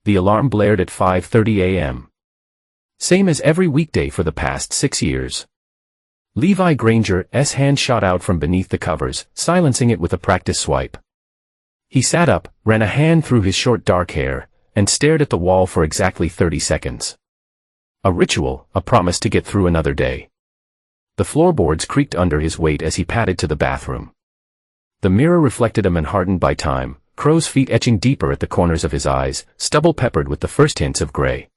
The alarm blared at 5:30 a.m. Same as every weekday for the past 6 years. Levi Granger's hand shot out from beneath the covers, silencing it with a practice swipe. He sat up, ran a hand through his short dark hair, and stared at the wall for exactly 30 seconds. A ritual, a promise to get through another day. The floorboards creaked under his weight as he padded to the bathroom. The mirror reflected a man hardened by time, crow's feet etching deeper at the corners of his eyes, stubble peppered with the first hints of gray.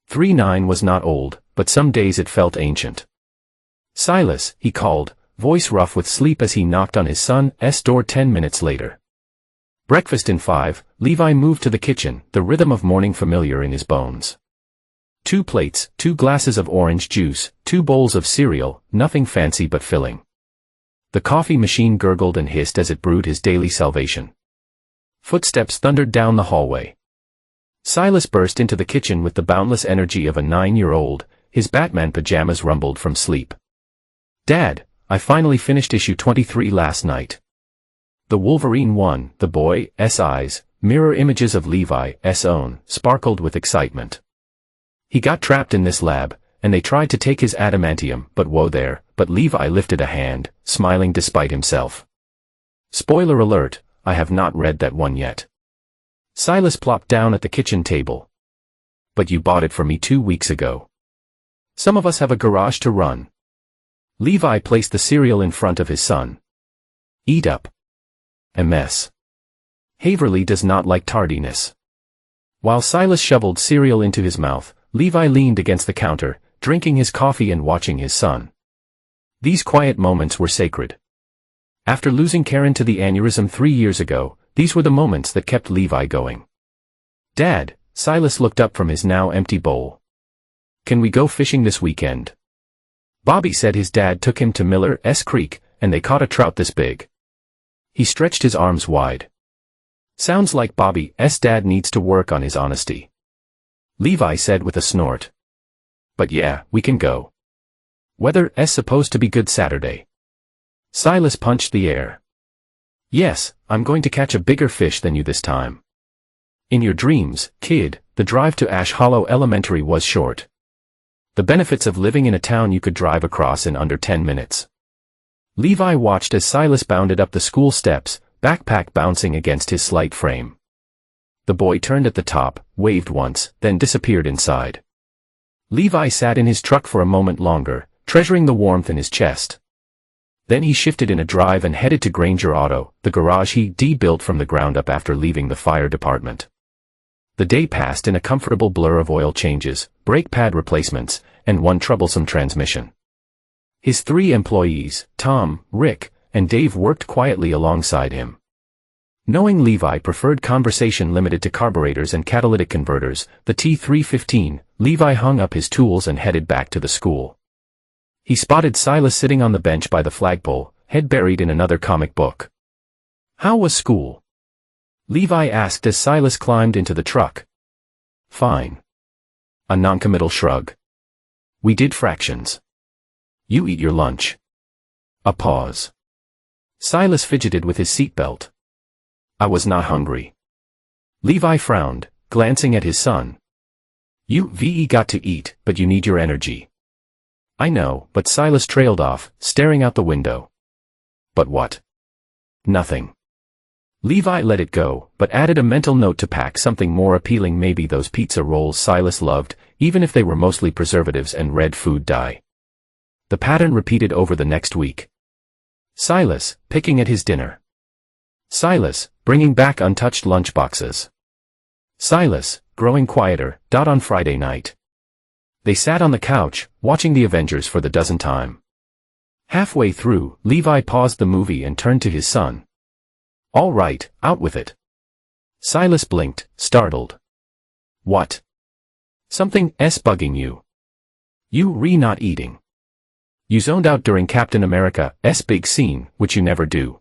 39 was not old, but some days it felt ancient. "Silas," he called, voice rough with sleep as he knocked on his son's door 10 minutes later. Breakfast in 5, Levi moved to the kitchen, the rhythm of morning familiar in his bones. 2 plates, 2 glasses of orange juice, 2 bowls of cereal, nothing fancy but filling. The coffee machine gurgled and hissed as it brewed his daily salvation. Footsteps thundered down the hallway. Silas burst into the kitchen with the boundless energy of a 9-year-old, his Batman pajamas rumbled from sleep. "Dad, I finally finished issue 23 last night." The Wolverine one, the boy's eyes, mirror images of Levi's own, sparkled with excitement. He got trapped in this lab, and they tried to take his adamantium, but whoa there, but Levi lifted a hand, smiling despite himself. Spoiler alert, I have not read that one yet. Silas plopped down at the kitchen table. "But you bought it for me 2 weeks ago. Some of us have a garage to run." Levi placed the cereal in front of his son. "Eat up." A mess. Haverly does not like tardiness. While Silas shoveled cereal into his mouth, Levi leaned against the counter, drinking his coffee and watching his son. These quiet moments were sacred. After losing Karen to the aneurysm 3 years ago, these were the moments that kept Levi going. "Dad," Silas looked up from his now empty bowl. "Can we go fishing this weekend?" Bobby said his dad took him to Miller's Creek, and they caught a trout this big. He stretched his arms wide. "Sounds like Bobby's dad needs to work on his honesty," Levi said with a snort. "But yeah, we can go. Weather's supposed to be good Saturday." Silas punched the air. "Yes, I'm going to catch a bigger fish than you this time." In your dreams, kid, the drive to Ash Hollow Elementary was short. The benefits of living in a town you could drive across in under 10 minutes. Levi watched as Silas bounded up the school steps, backpack bouncing against his slight frame. The boy turned at the top, waved once, then disappeared inside. Levi sat in his truck for a moment longer, treasuring the warmth in his chest. Then he shifted in a drive and headed to Granger Auto, the garage he built from the ground up after leaving the fire department. The day passed in a comfortable blur of oil changes, brake pad replacements, and one troublesome transmission. His 3 employees, Tom, Rick, and Dave, worked quietly alongside him. Knowing Levi preferred conversation limited to carburetors and catalytic converters, the T315, Levi hung up his tools and headed back to the school. He spotted Silas sitting on the bench by the flagpole, head buried in another comic book. "How was school?" Levi asked as Silas climbed into the truck. "Fine." A noncommittal shrug. "We did fractions. You eat your lunch." A pause. Silas fidgeted with his seatbelt. "I was not hungry." Levi frowned, glancing at his son. "You've got to eat, but you need your energy." "I know," but Silas trailed off, staring out the window. "But what?" "Nothing." Levi let it go, but added a mental note to pack something more appealing, maybe those pizza rolls Silas loved, even if they were mostly preservatives and red food dye. The pattern repeated over the next week. Silas, picking at his dinner. Silas, bringing back untouched lunchboxes. Silas, growing quieter, on Friday night. They sat on the couch, watching the Avengers for the dozenth time. Halfway through, Levi paused the movie and turned to his son. "All right, out with it." Silas blinked, startled. "What?" "Something's bugging you. You not eating. You zoned out during Captain America's big scene, which you never do."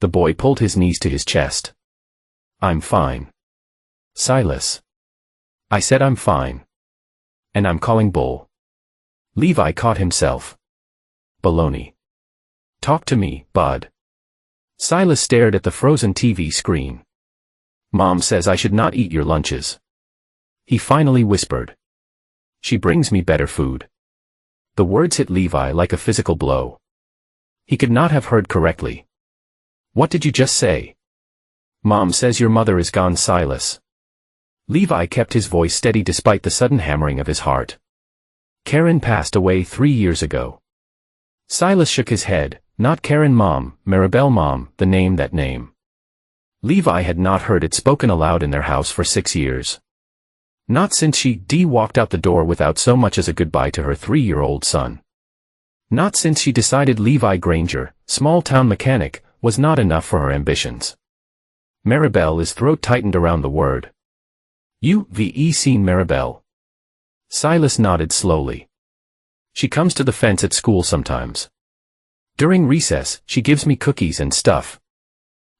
The boy pulled his knees to his chest. "I'm fine." "Silas." "I said I'm fine. And I'm calling bull." Levi caught himself. "Baloney. Talk to me, bud." Silas stared at the frozen TV screen. Mom says I should not eat your lunches. He finally whispered. She brings me better food. The words hit Levi like a physical blow. He could not have heard correctly. What did you just say? Mom says your mother is gone, Silas. Levi kept his voice steady despite the sudden hammering of his heart. Karen passed away 3 years ago. Silas shook his head. Not Karen Mom, Maribel Mom, the name that name. Levi had not heard it spoken aloud in their house for 6 years. Not since she walked out the door without so much as a goodbye to her 3-year-old son. Not since she decided Levi Granger, small-town mechanic, was not enough for her ambitions. Maribel's throat tightened around the word. You've seen Maribel? Silas nodded slowly. She comes to the fence at school sometimes. During recess, she gives me cookies and stuff.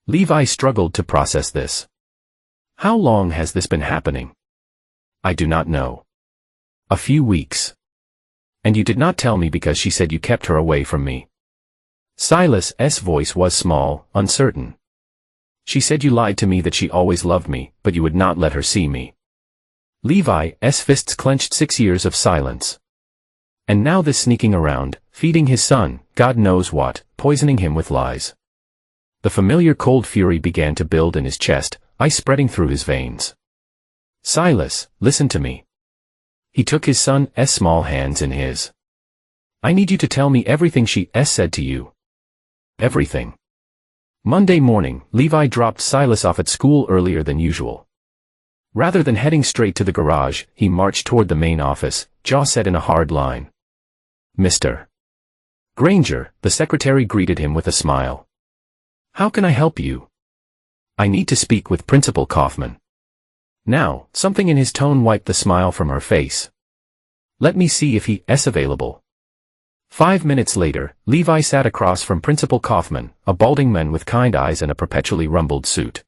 Levi struggled to process this. How long has this been happening? I do not know. A few weeks. And you did not tell me because she said you kept her away from me. Silas's voice was small, uncertain. She said you lied to me that she always loved me, but you would not let her see me. Levi's fists clenched. 6 years of silence. And now this sneaking around, feeding his son, God knows what, poisoning him with lies. The familiar cold fury began to build in his chest, ice spreading through his veins. Silas, listen to me. He took his son's small hands in his. I need you to tell me everything she said to you. Everything. Monday morning, Levi dropped Silas off at school earlier than usual. Rather than heading straight to the garage, he marched toward the main office, jaw set in a hard line. Mr. Granger, the secretary greeted him with a smile. How can I help you? I need to speak with Principal Kaufman. Now, something in his tone wiped the smile from her face. Let me see if he's available. 5 minutes later, Levi sat across from Principal Kaufman, a balding man with kind eyes and a perpetually rumpled suit.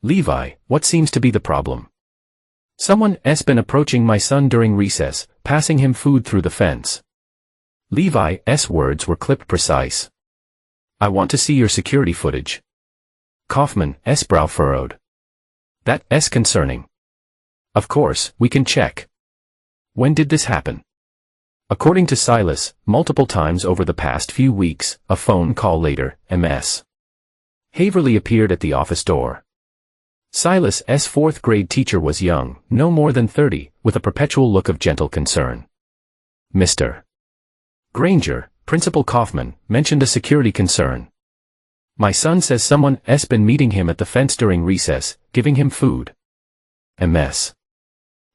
Levi, what seems to be the problem? Someone's been approaching my son during recess, passing him food through the fence. Levi's words were clipped precise. I want to see your security footage. Kaufman's brow furrowed. That's concerning. Of course, we can check. When did this happen? According to Silas, multiple times over the past few weeks, a phone call later, Ms. Haverly appeared at the office door. Silas's fourth-grade teacher was young, no more than 30, with a perpetual look of gentle concern. Mr. Granger, Principal Kaufman, mentioned a security concern. My son says someone's been meeting him at the fence during recess, giving him food. Ms.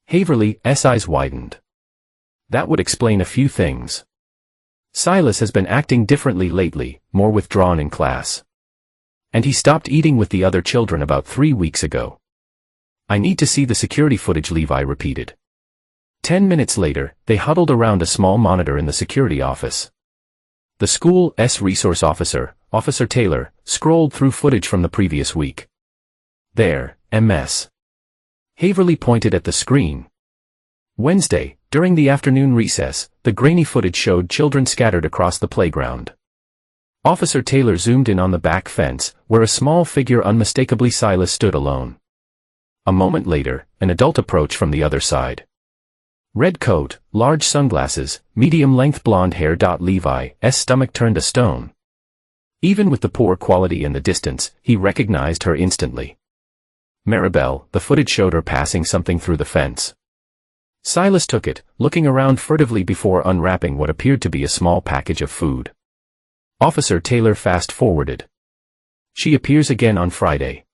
Haverly's eyes widened. That would explain a few things. Silas has been acting differently lately, more withdrawn in class. And he stopped eating with the other children about 3 weeks ago. I need to see the security footage, Levi repeated. 10 minutes later, they huddled around a small monitor in the security office. The school's resource officer, Officer Taylor, scrolled through footage from the previous week. There, Ms. Haverly pointed at the screen. Wednesday, during the afternoon recess, the grainy footage showed children scattered across the playground. Officer Taylor zoomed in on the back fence, where a small figure unmistakably Silas stood alone. A moment later, an adult approached from the other side. Red coat, large sunglasses, medium-length blonde hair. Levi's stomach turned to stone. Even with the poor quality and the distance, he recognized her instantly. Maribel, the footage showed her passing something through the fence. Silas took it, looking around furtively before unwrapping what appeared to be a small package of food. Officer Taylor fast-forwarded. She appears again on Friday.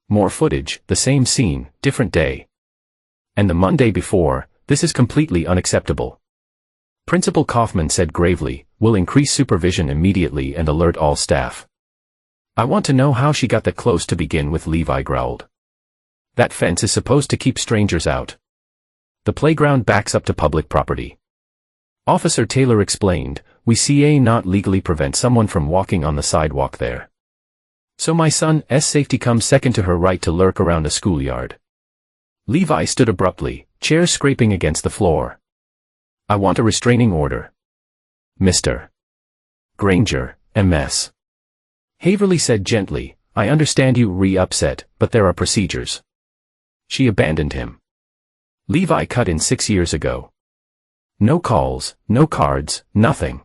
More footage, the same scene, different day. And the Monday before. This is completely unacceptable. Principal Kaufman said gravely, we'll increase supervision immediately and alert all staff. I want to know how she got that close to begin with, Levi growled. That fence is supposed to keep strangers out. The playground backs up to public property. Officer Taylor explained, we not legally prevent someone from walking on the sidewalk there. So my son's safety comes second to her right to lurk around a schoolyard. Levi stood abruptly, chair scraping against the floor. I want a restraining order. Mr. Granger, Ms. Haverly said gently, I understand you upset, but there are procedures. She abandoned him. Levi cut in 6 years ago. No calls, no cards, nothing.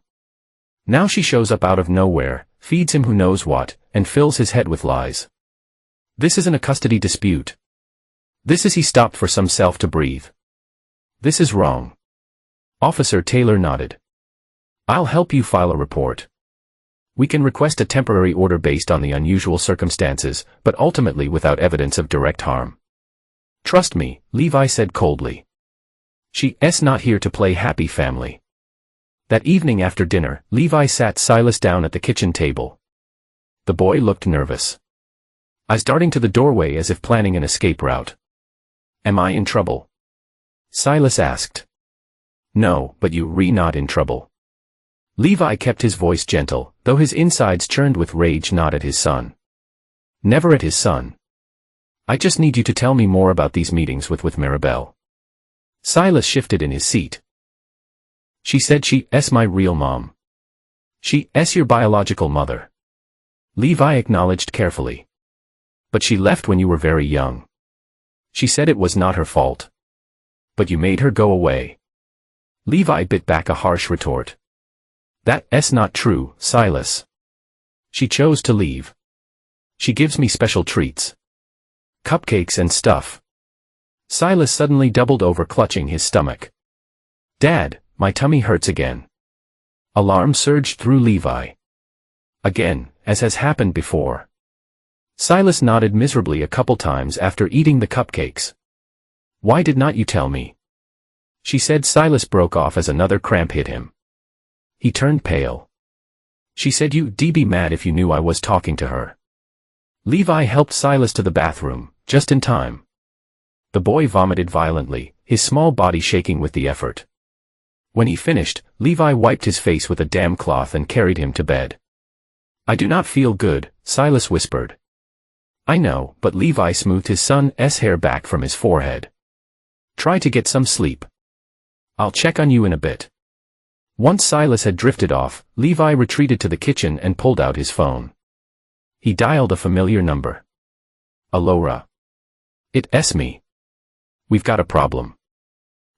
Now she shows up out of nowhere, feeds him who knows what, and fills his head with lies. This isn't a custody dispute. This is he stopped for some self to breathe. This is wrong. Officer Taylor nodded. I'll help you file a report. We can request a temporary order based on the unusual circumstances, but ultimately without evidence of direct harm. Trust me, Levi said coldly. She's not here to play happy family. That evening after dinner, Levi sat Silas down at the kitchen table. The boy looked nervous. Eyes darting to the doorway as if planning an escape route. Am I in trouble? Silas asked. No, but you're not in trouble. Levi kept his voice gentle, though his insides churned with rage, not at his son. Never at his son. I just need you to tell me more about these meetings with Maribel. Silas shifted in his seat. She said she's my real mom. She's your biological mother. Levi acknowledged carefully. But she left when you were very young. She said it was not her fault. But you made her go away. Levi bit back a harsh retort. That's not true, Silas. She chose to leave. She gives me special treats. Cupcakes and stuff. Silas suddenly doubled over, clutching his stomach. Dad, my tummy hurts again. Alarm surged through Levi. Again, as has happened before. Silas nodded miserably a couple times after eating the cupcakes. Why did not you tell me? She said. Silas broke off as another cramp hit him. He turned pale. She said you'd be mad if you knew I was talking to her. Levi helped Silas to the bathroom, just in time. The boy vomited violently, his small body shaking with the effort. When he finished, Levi wiped his face with a damp cloth and carried him to bed. I do not feel good, Silas whispered. I know, but Levi smoothed his son's hair back from his forehead. Try to get some sleep. I'll check on you in a bit. Once Silas had drifted off, Levi retreated to the kitchen and pulled out his phone. He dialed a familiar number. Alora. It's me. We've got a problem.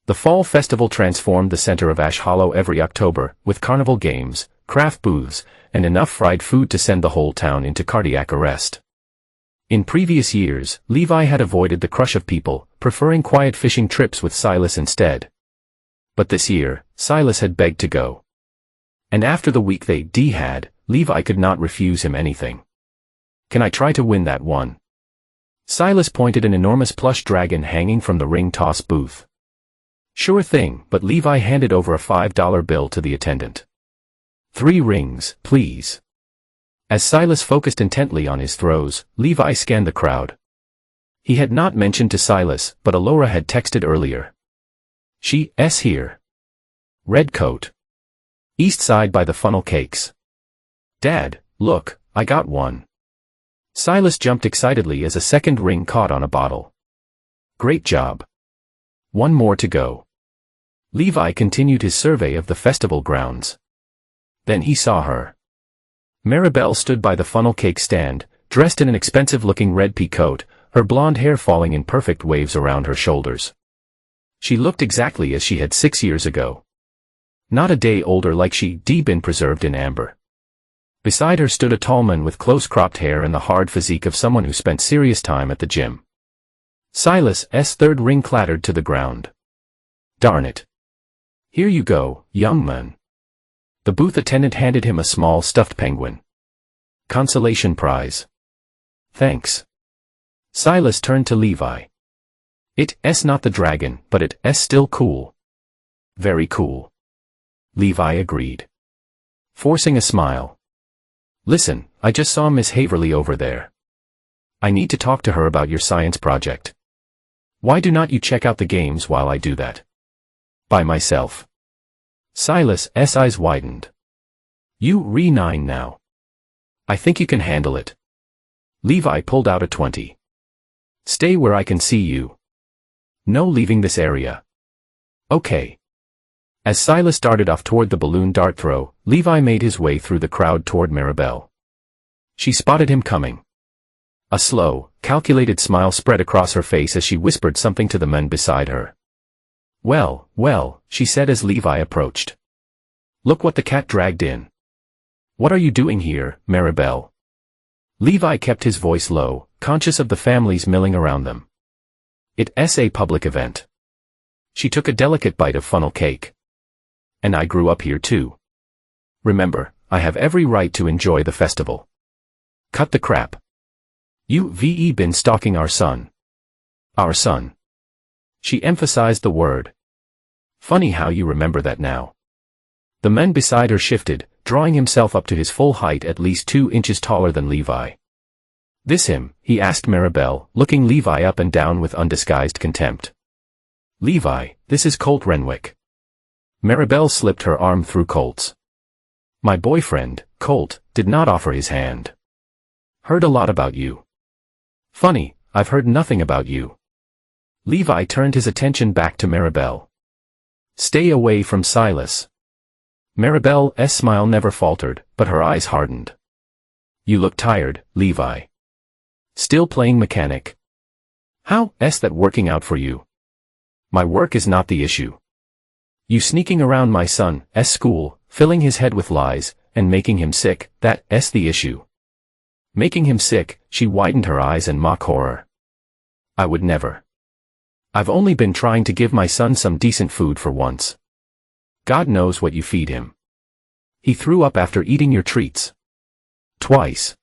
The fall festival transformed the center of Ash Hollow every October, with carnival games, craft booths, and enough fried food to send the whole town into cardiac arrest. In previous years, Levi had avoided the crush of people, preferring quiet fishing trips with Silas instead. But this year, Silas had begged to go. And after the week they had, Levi could not refuse him anything. Can I try to win that one? Silas pointed an enormous plush dragon hanging from the ring toss booth. Sure thing, but Levi handed over a $5 bill to the attendant. 3 rings, please. As Silas focused intently on his throws, Levi scanned the crowd. He had not mentioned to Silas, but Alora had texted earlier. She's here. Red coat. East side by the funnel cakes. Dad, look, I got one. Silas jumped excitedly as a second ring caught on a bottle. Great job. One more to go. Levi continued his survey of the festival grounds. Then he saw her. Maribel stood by the funnel cake stand, dressed in an expensive-looking red pea coat, her blonde hair falling in perfect waves around her shoulders. She looked exactly as she had 6 years ago. Not a day older, like she'd been preserved in amber. Beside her stood a tall man with close-cropped hair and the hard physique of someone who spent serious time at the gym. Silas's third ring clattered to the ground. Darn it. Here you go, young man. The booth attendant handed him a small stuffed penguin. Consolation prize. Thanks. Silas turned to Levi. It's not the dragon, but it's still cool. Very cool. Levi agreed. Forcing a smile. Listen, I just saw Miss Haverly over there. I need to talk to her about your science project. Why do not you check out the games while I do that? By myself. Silas's eyes widened. You re-9 now. I think you can handle it. Levi pulled out a 20. Stay where I can see you. No leaving this area. Okay. As Silas darted off toward the balloon dart throw, Levi made his way through the crowd toward Maribel. She spotted him coming. A slow, calculated smile spread across her face as she whispered something to the men beside her. "Well, well," she said as Levi approached. "Look what the cat dragged in." "What are you doing here, Maribel?" Levi kept his voice low, conscious of the families milling around them. "It's a public event." She took a delicate bite of funnel cake. "And I grew up here too. Remember, I have every right to enjoy the festival." "Cut the crap. You've been stalking our son." "Our son." She emphasized the word. "Funny how you remember that now." The man beside her shifted, drawing himself up to his full height, at least 2 inches taller than Levi. "This him?" he asked Maribel, looking Levi up and down with undisguised contempt. "Levi, this is Colt Renwick." Maribel slipped her arm through Colt's. "My boyfriend, Colt, did not offer his hand. Heard a lot about you." "Funny, I've heard nothing about you." Levi turned his attention back to Maribel. "Stay away from Silas." Maribel's smile never faltered, but her eyes hardened. "You look tired, Levi. Still playing mechanic? How's that working out for you?" "My work is not the issue. You sneaking around my son's school, filling his head with lies, and making him sick, that's the issue." "Making him sick?" She widened her eyes in mock horror. "I would never. I've only been trying to give my son some decent food for once. God knows what you feed him. He threw up after eating your treats. Twice.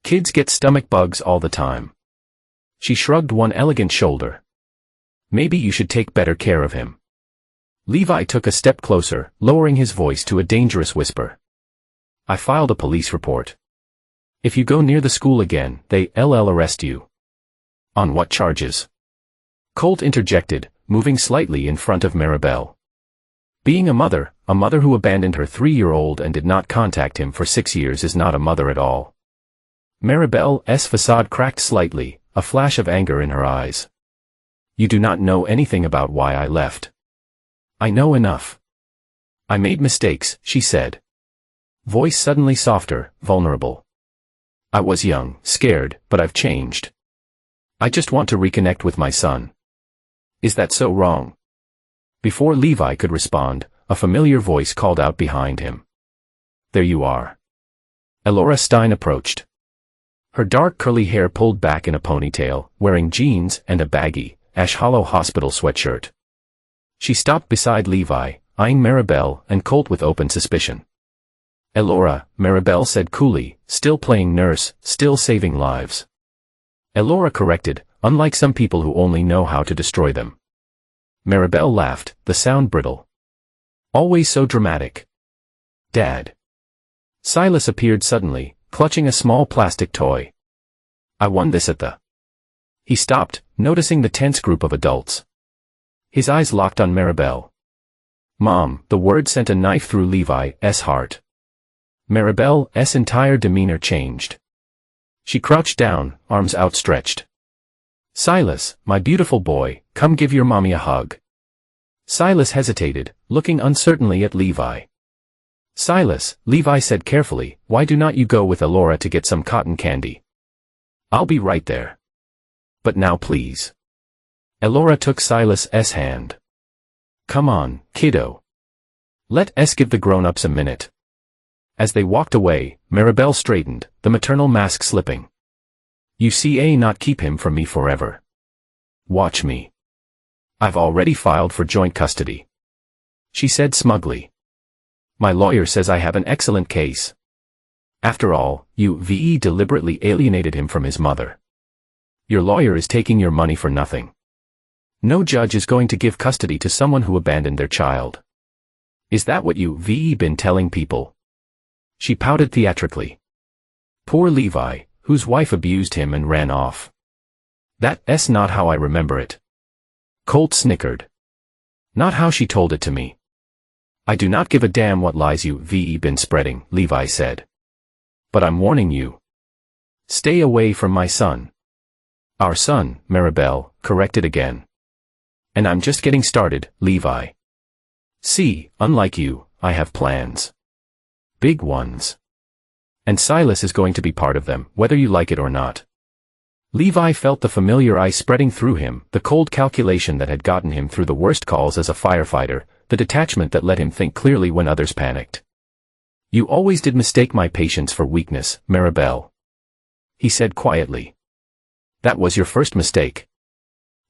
Kids get stomach bugs all the time." She shrugged one elegant shoulder. "Maybe you should take better care of him." Levi took a step closer, lowering his voice to a dangerous whisper. "I filed a police report. If you go near the school again, they'll arrest you." "On what charges?" Colt interjected, moving slightly in front of Maribel. "Being a mother who abandoned her 3-year-old and did not contact him for 6 years is not a mother at all." Maribel's facade cracked slightly, a flash of anger in her eyes. "You do not know anything about why I left." "I know enough. I made mistakes," she said. Voice suddenly softer, vulnerable. "I was young, scared, but I've changed. I just want to reconnect with my son." "Is that so wrong?" Before Levi could respond, a familiar voice called out behind him. "There you are." Elora Stein approached. Her dark curly hair pulled back in a ponytail, wearing jeans and a baggy, Ash Hollow hospital sweatshirt. She stopped beside Levi, eyeing Maribel and Colt with open suspicion. "Elora," Maribel said coolly, "still playing nurse, still saving lives." Elora corrected, "Unlike some people who only know how to destroy them." Maribel laughed, the sound brittle. "Always so dramatic." "Dad." Silas appeared suddenly, clutching a small plastic toy. "I won this at the..." He stopped, noticing the tense group of adults. His eyes locked on Maribel. "Mom," the word sent a knife through Levi's heart. Maribel's entire demeanor changed. She crouched down, arms outstretched. "Silas, my beautiful boy, come give your mommy a hug." Silas hesitated, looking uncertainly at Levi. "Silas," Levi said carefully, "why do not you go with Elora to get some cotton candy? I'll be right there. But now please." Elora took Silas's hand. "Come on, kiddo. Let's give the grown-ups a minute." As they walked away, Maribel straightened, the maternal mask slipping. "You see, not keep him from me forever. Watch me. I've already filed for joint custody," she said smugly. "My lawyer says I have an excellent case. After all, you deliberately alienated him from his mother. Your lawyer is taking your money for nothing. No judge is going to give custody to someone who abandoned their child. Is that what you've been telling people?" She pouted theatrically. "Poor Levi, whose wife abused him and ran off. That's not how I remember it." Colt snickered. "Not how she told it to me." "I do not give a damn what lies you've been spreading," Levi said. "But I'm warning you. Stay away from my son." "Our son," Maribel corrected again. "And I'm just getting started, Levi. See, unlike you, I have plans. Big ones. And Silas is going to be part of them, whether you like it or not." Levi felt the familiar ice spreading through him, the cold calculation that had gotten him through the worst calls as a firefighter, the detachment that let him think clearly when others panicked. "You always did mistake my patience for weakness, Maribel," he said quietly. "That was your first mistake.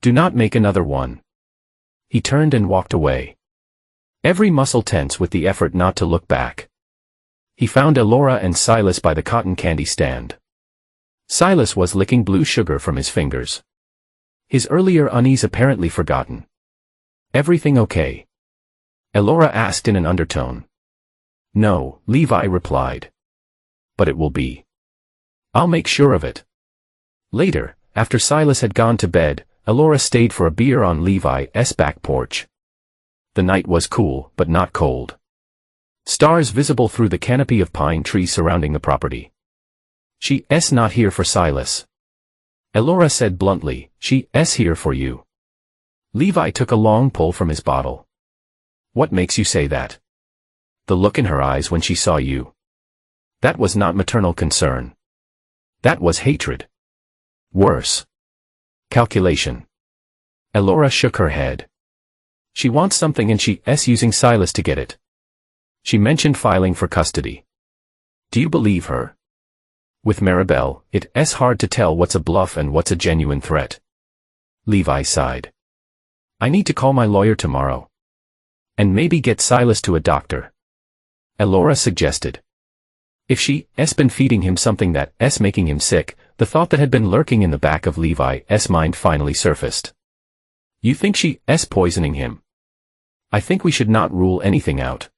Do not make another one." He turned and walked away. Every muscle tense with the effort not to look back. He found Elora and Silas by the cotton candy stand. Silas was licking blue sugar from his fingers. His earlier unease apparently forgotten. "Everything okay?" Elora asked in an undertone. "No," Levi replied. "But it will be. I'll make sure of it." Later, after Silas had gone to bed, Elora stayed for a beer on Levi's back porch. The night was cool, but not cold. Stars visible through the canopy of pine trees surrounding the property. "She's not here for Silas," Elora said bluntly. "She's here for you." Levi took a long pull from his bottle. "What makes you say that?" "The look in her eyes when she saw you." That was not maternal concern. That was hatred. Worse. Calculation. Elora shook her head. "She wants something and she's using Silas to get it. She mentioned filing for custody. Do you believe her?" With Maribel, it's hard to tell what's a bluff and what's a genuine threat. Levi sighed. "I need to call my lawyer tomorrow. And maybe get Silas to a doctor," Elora suggested. If she's been feeding him something that's making him sick, the thought that had been lurking in the back of Levi's mind finally surfaced. "You think she's poisoning him?" "I think we should not rule anything out."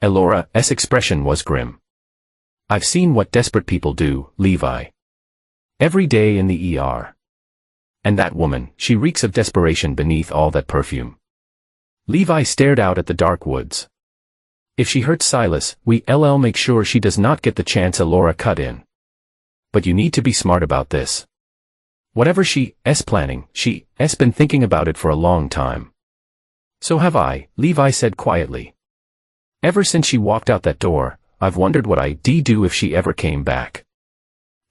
Elora's expression was grim. "I've seen what desperate people do, Levi. Every day in the ER. And that woman, she reeks of desperation beneath all that perfume." Levi stared out at the dark woods. "If she hurts Silas, we'll make sure she does not get the chance," Elora cut in. "But you need to be smart about this. Whatever she's planning, she's been thinking about it for a long time." "So have I," Levi said quietly. "Ever since she walked out that door, I've wondered what I'd do if she ever came back.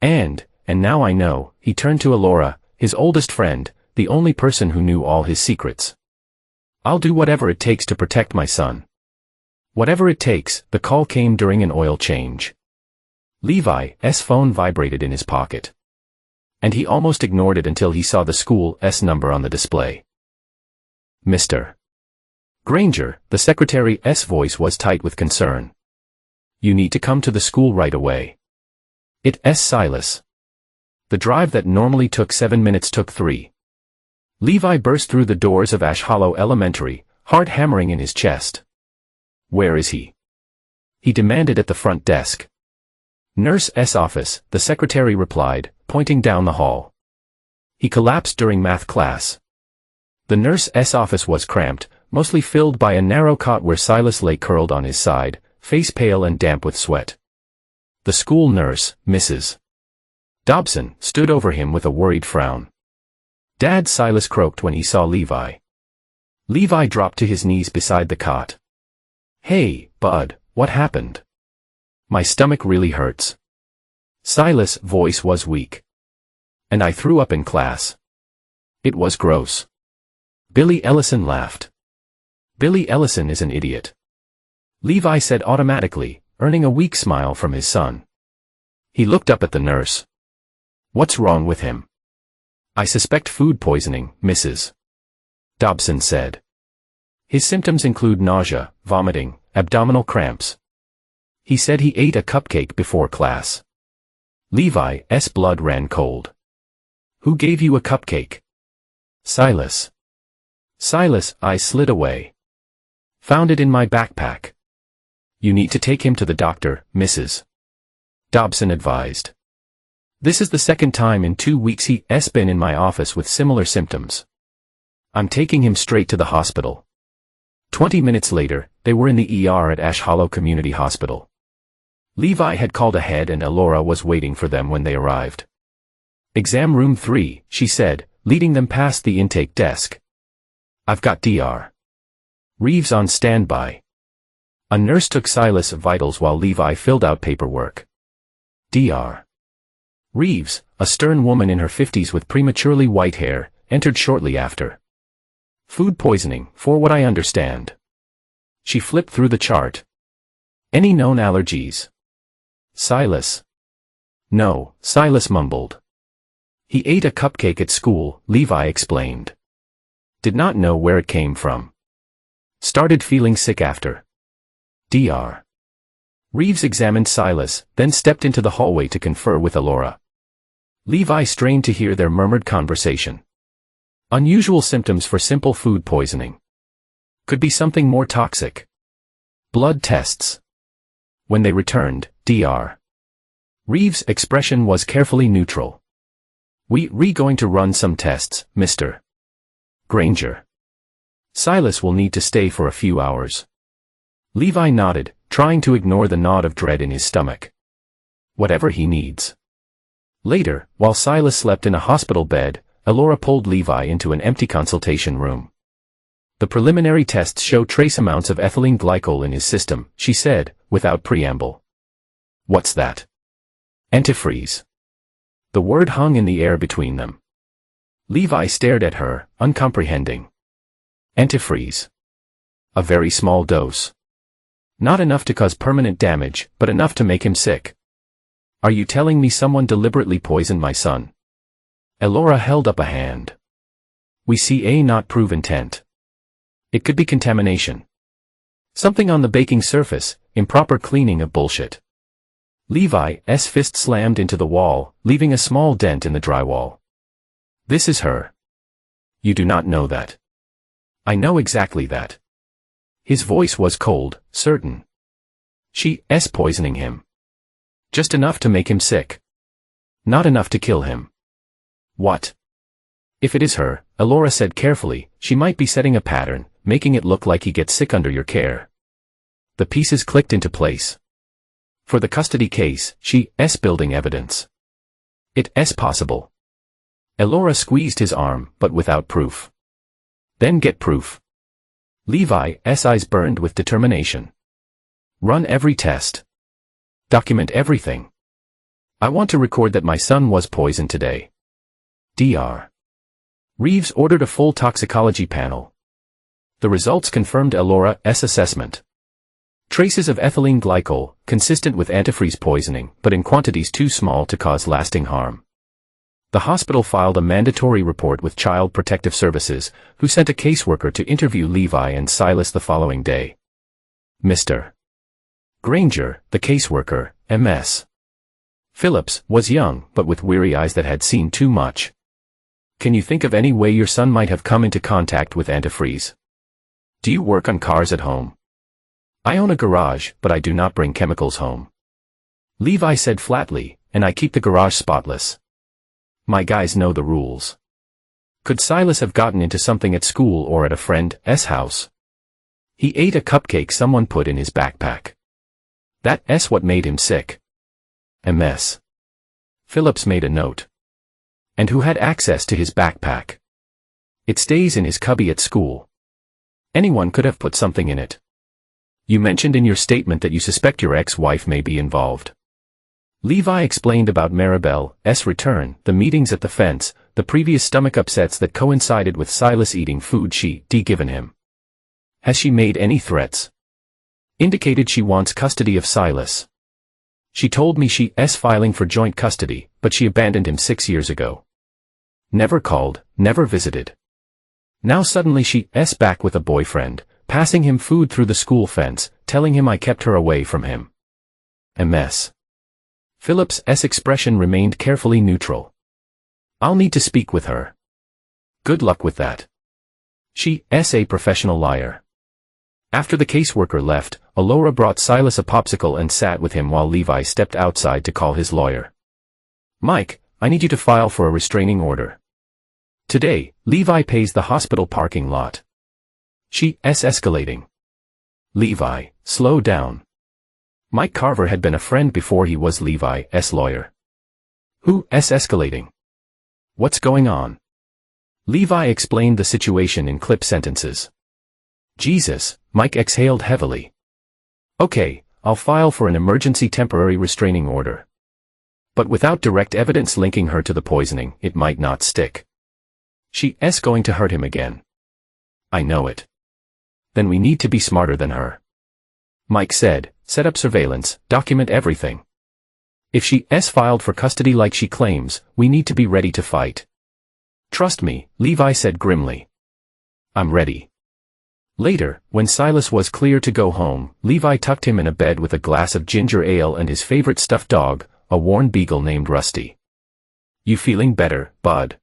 And now I know." He turned to Elora, his oldest friend, the only person who knew all his secrets. "I'll do whatever it takes to protect my son." "Whatever it takes." The call came during an oil change. Levi's phone vibrated in his pocket. And he almost ignored it until he saw the school's number on the display. "Mr. Granger," the secretary's voice was tight with concern. "You need to come to the school right away. It's Silas." The drive that normally took 7 minutes took 3. Levi burst through the doors of Ash Hollow Elementary, heart hammering in his chest. "Where is he?" he demanded at the front desk. "Nurse's office," the secretary replied, pointing down the hall. "He collapsed during math class." The nurse's office was cramped, mostly filled by a narrow cot where Silas lay curled on his side, face pale and damp with sweat. The school nurse, Mrs. Dobson, stood over him with a worried frown. "Dad," Silas croaked when he saw Levi. Levi dropped to his knees beside the cot. "Hey, bud, what happened?" "My stomach really hurts." Silas' voice was weak. "And I threw up in class. It was gross." Billy Ellison laughed. "Billy Ellison is an idiot," Levi said automatically, earning a weak smile from his son. He looked up at the nurse. "What's wrong with him?" "I suspect food poisoning, Mrs. Dobson said. His symptoms include nausea, vomiting, abdominal cramps. He said he ate a cupcake before class." Levi's blood ran cold. "Who gave you a cupcake?" "Silas." "Silas," I slid away. "Found it in my backpack." "You need to take him to the doctor, Mrs. Dobson advised. This is the second time in 2 weeks he's been in my office with similar symptoms. I'm taking him straight to the hospital." 20 minutes later, they were in the ER at Ash Hollow Community Hospital. Levi had called ahead and Elora was waiting for them when they arrived. "Exam room 3, she said, leading them past the intake desk. "I've got Dr. Reeves on standby." A nurse took Silas' vitals while Levi filled out paperwork. "Dr. Reeves, a stern woman in her 50s with prematurely white hair, entered shortly after. Food poisoning, for what I understand. She flipped through the chart. Any known allergies? Silas. No, Silas mumbled. He ate a cupcake at school, Levi explained. Did not know where it came from. Started feeling sick after. Dr. Reeves examined Silas, then stepped into the hallway to confer with Alora. Levi strained to hear their murmured conversation. Unusual symptoms for simple food poisoning. Could be something more toxic. Blood tests. When they returned, Dr. Reeves' expression was carefully neutral. We're going to run some tests, Mr. Granger. Silas will need to stay for a few hours. Levi nodded, trying to ignore the knot of dread in his stomach. Whatever he needs. Later, while Silas slept in a hospital bed, Alora pulled Levi into an empty consultation room. The preliminary tests show trace amounts of ethylene glycol in his system, she said, without preamble. What's that? Antifreeze. The word hung in the air between them. Levi stared at her, uncomprehending. Antifreeze. A very small dose. Not enough to cause permanent damage, but enough to make him sick. Are you telling me someone deliberately poisoned my son? Alora held up a hand. We see a not prove intent. It could be contamination. Something on the baking surface, improper cleaning of bullshit. Levi's fist slammed into the wall, leaving a small dent in the drywall. This is her. You do not know that. I know exactly that. His voice was cold, certain. She's poisoning him. Just enough to make him sick. Not enough to kill him. What? If it is her, Alora said carefully, she might be setting a pattern, making it look like he gets sick under your care. The pieces clicked into place. For the custody case, she's building evidence. It's possible. Alora squeezed his arm, but without proof. Then get proof. Levi's eyes burned with determination. Run every test. Document everything. I want to record that my son was poisoned today. Dr. Reeves ordered a full toxicology panel. The results confirmed Alora's assessment. Traces of ethylene glycol, consistent with antifreeze poisoning, but in quantities too small to cause lasting harm. The hospital filed a mandatory report with Child Protective Services, who sent a caseworker to interview Levi and Silas the following day. Mr. Granger, the caseworker, Ms. Phillips, was young, but with weary eyes that had seen too much. Can you think of any way your son might have come into contact with antifreeze? Do you work on cars at home? I own a garage, but I do not bring chemicals home. Levi said flatly, and I keep the garage spotless. My guys know the rules. Could Silas have gotten into something at school or at a friend's house? He ate a cupcake someone put in his backpack. That's what made him sick. Ms. Phillips made a note. And who had access to his backpack? It stays in his cubby at school. Anyone could have put something in it. You mentioned in your statement that you suspect your ex-wife may be involved. Levi explained about Maribel's return, the meetings at the fence, the previous stomach upsets that coincided with Silas eating food she'd given him. Has she made any threats? Indicated she wants custody of Silas. She told me she's filing for joint custody, but she abandoned him 6 years ago. Never called, never visited. Now suddenly she's back with a boyfriend, passing him food through the school fence, telling him I kept her away from him. Ms. Phillips' expression remained carefully neutral. I'll need to speak with her. Good luck with that. She's a professional liar. After the caseworker left, Alora brought Silas a popsicle and sat with him while Levi stepped outside to call his lawyer. Mike, I need you to file for a restraining order. Today, Levi pays the hospital parking lot. She's escalating. Levi, slow down. Mike Carver had been a friend before he was Levi's lawyer. Who's escalating? What's going on? Levi explained the situation in clip sentences. Jesus, Mike exhaled heavily. Okay, I'll file for an emergency temporary restraining order. But without direct evidence linking her to the poisoning, it might not stick. She's going to hurt him again. I know it. Then we need to be smarter than her. Mike said, set up surveillance, document everything. If she's filed for custody like she claims, we need to be ready to fight. Trust me, Levi said grimly. I'm ready. Later, when Silas was clear to go home, Levi tucked him in a bed with a glass of ginger ale and his favorite stuffed dog, a worn beagle named Rusty. You feeling better, bud?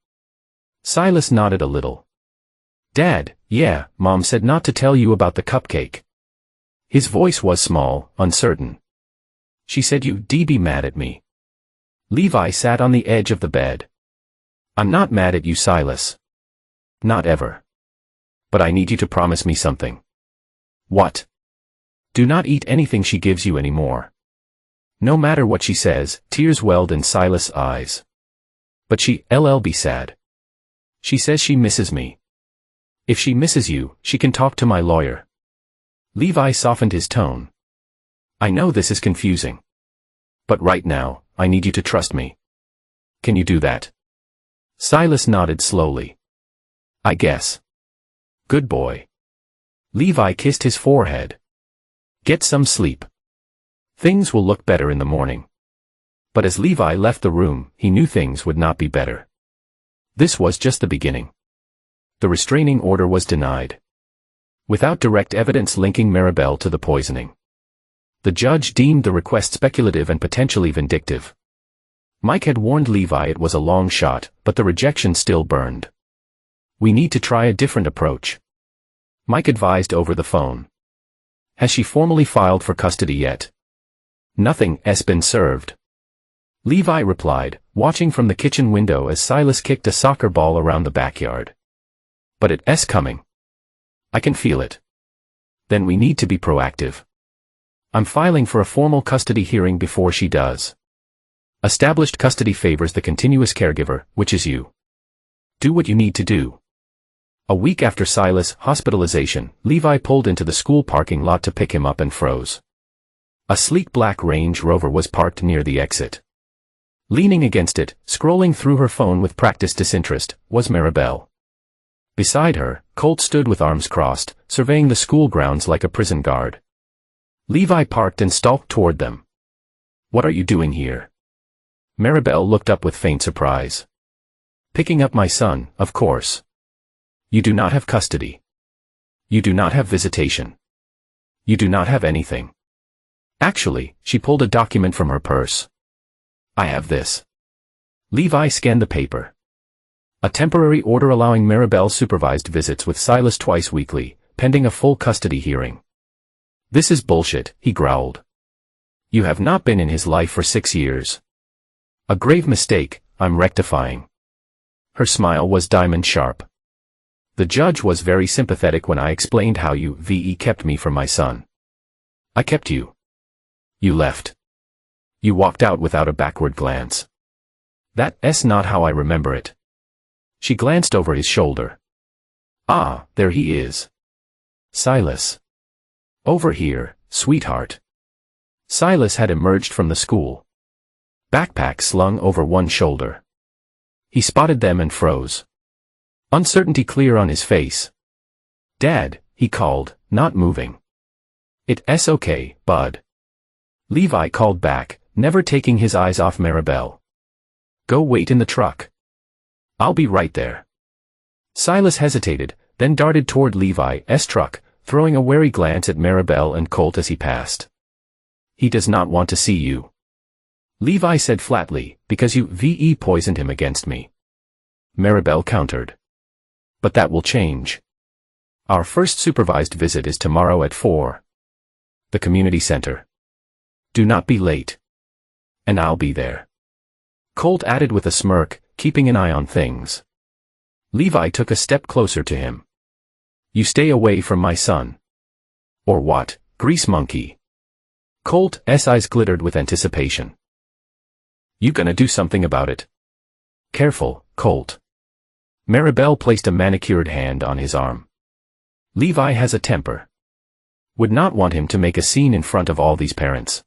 Silas nodded a little. Dad, yeah, Mom said not to tell you about the cupcake. His voice was small, uncertain. She said you'd be mad at me. Levi sat on the edge of the bed. I'm not mad at you, Silas. Not ever. But I need you to promise me something. What? Do not eat anything she gives you anymore. No matter what she says, tears welled in Silas' eyes. But she'll be sad. She says she misses me. If she misses you, she can talk to my lawyer. Levi softened his tone. I know this is confusing. But right now, I need you to trust me. Can you do that? Silas nodded slowly. I guess. Good boy. Levi kissed his forehead. Get some sleep. Things will look better in the morning. But as Levi left the room, he knew things would not be better. This was just the beginning. The restraining order was denied. Without direct evidence linking Maribel to the poisoning. The judge deemed the request speculative and potentially vindictive. Mike had warned Levi it was a long shot, but the rejection still burned. We need to try a different approach. Mike advised over the phone. Has she formally filed for custody yet? Nothing's been served. Levi replied, watching from the kitchen window as Silas kicked a soccer ball around the backyard. But it's coming. I can feel it. Then we need to be proactive. I'm filing for a formal custody hearing before she does. Established custody favors the continuous caregiver, which is you. Do what you need to do. A week after Silas' hospitalization, Levi pulled into the school parking lot to pick him up and froze. A sleek black Range Rover was parked near the exit. Leaning against it, scrolling through her phone with practiced disinterest, was Maribel. Beside her, Colt stood with arms crossed, surveying the school grounds like a prison guard. Levi parked and stalked toward them. What are you doing here? Maribel looked up with faint surprise. Picking up my son, of course. You do not have custody. You do not have visitation. You do not have anything. Actually, she pulled a document from her purse. I have this. Levi scanned the paper. A temporary order allowing Maribel supervised visits with Silas twice weekly, pending a full custody hearing. This is bullshit, he growled. You have not been in his life for 6 years. A grave mistake, I'm rectifying. Her smile was diamond sharp. The judge was very sympathetic when I explained how you kept me from my son. I kept you. You left. You walked out without a backward glance. That's not how I remember it. She glanced over his shoulder. Ah, there he is. Silas. Over here, sweetheart. Silas had emerged from the school. Backpack slung over one shoulder. He spotted them and froze. Uncertainty clear on his face. Dad, he called, not moving. It's okay, bud. Levi called back, never taking his eyes off Maribel. Go wait in the truck. I'll be right there. Silas hesitated, then darted toward Levi's truck, throwing a wary glance at Maribel and Colt as he passed. He does not want to see you. Levi said flatly, because you poisoned him against me. Maribel countered. But that will change. Our first supervised visit is tomorrow at 4. The community center. Do not be late. And I'll be there. Colt added with a smirk, keeping an eye on things. Levi took a step closer to him. You stay away from my son. Or what, grease monkey? Colt's eyes glittered with anticipation. You gonna do something about it? Careful, Colt. Maribel placed a manicured hand on his arm. Levi has a temper. Would not want him to make a scene in front of all these parents.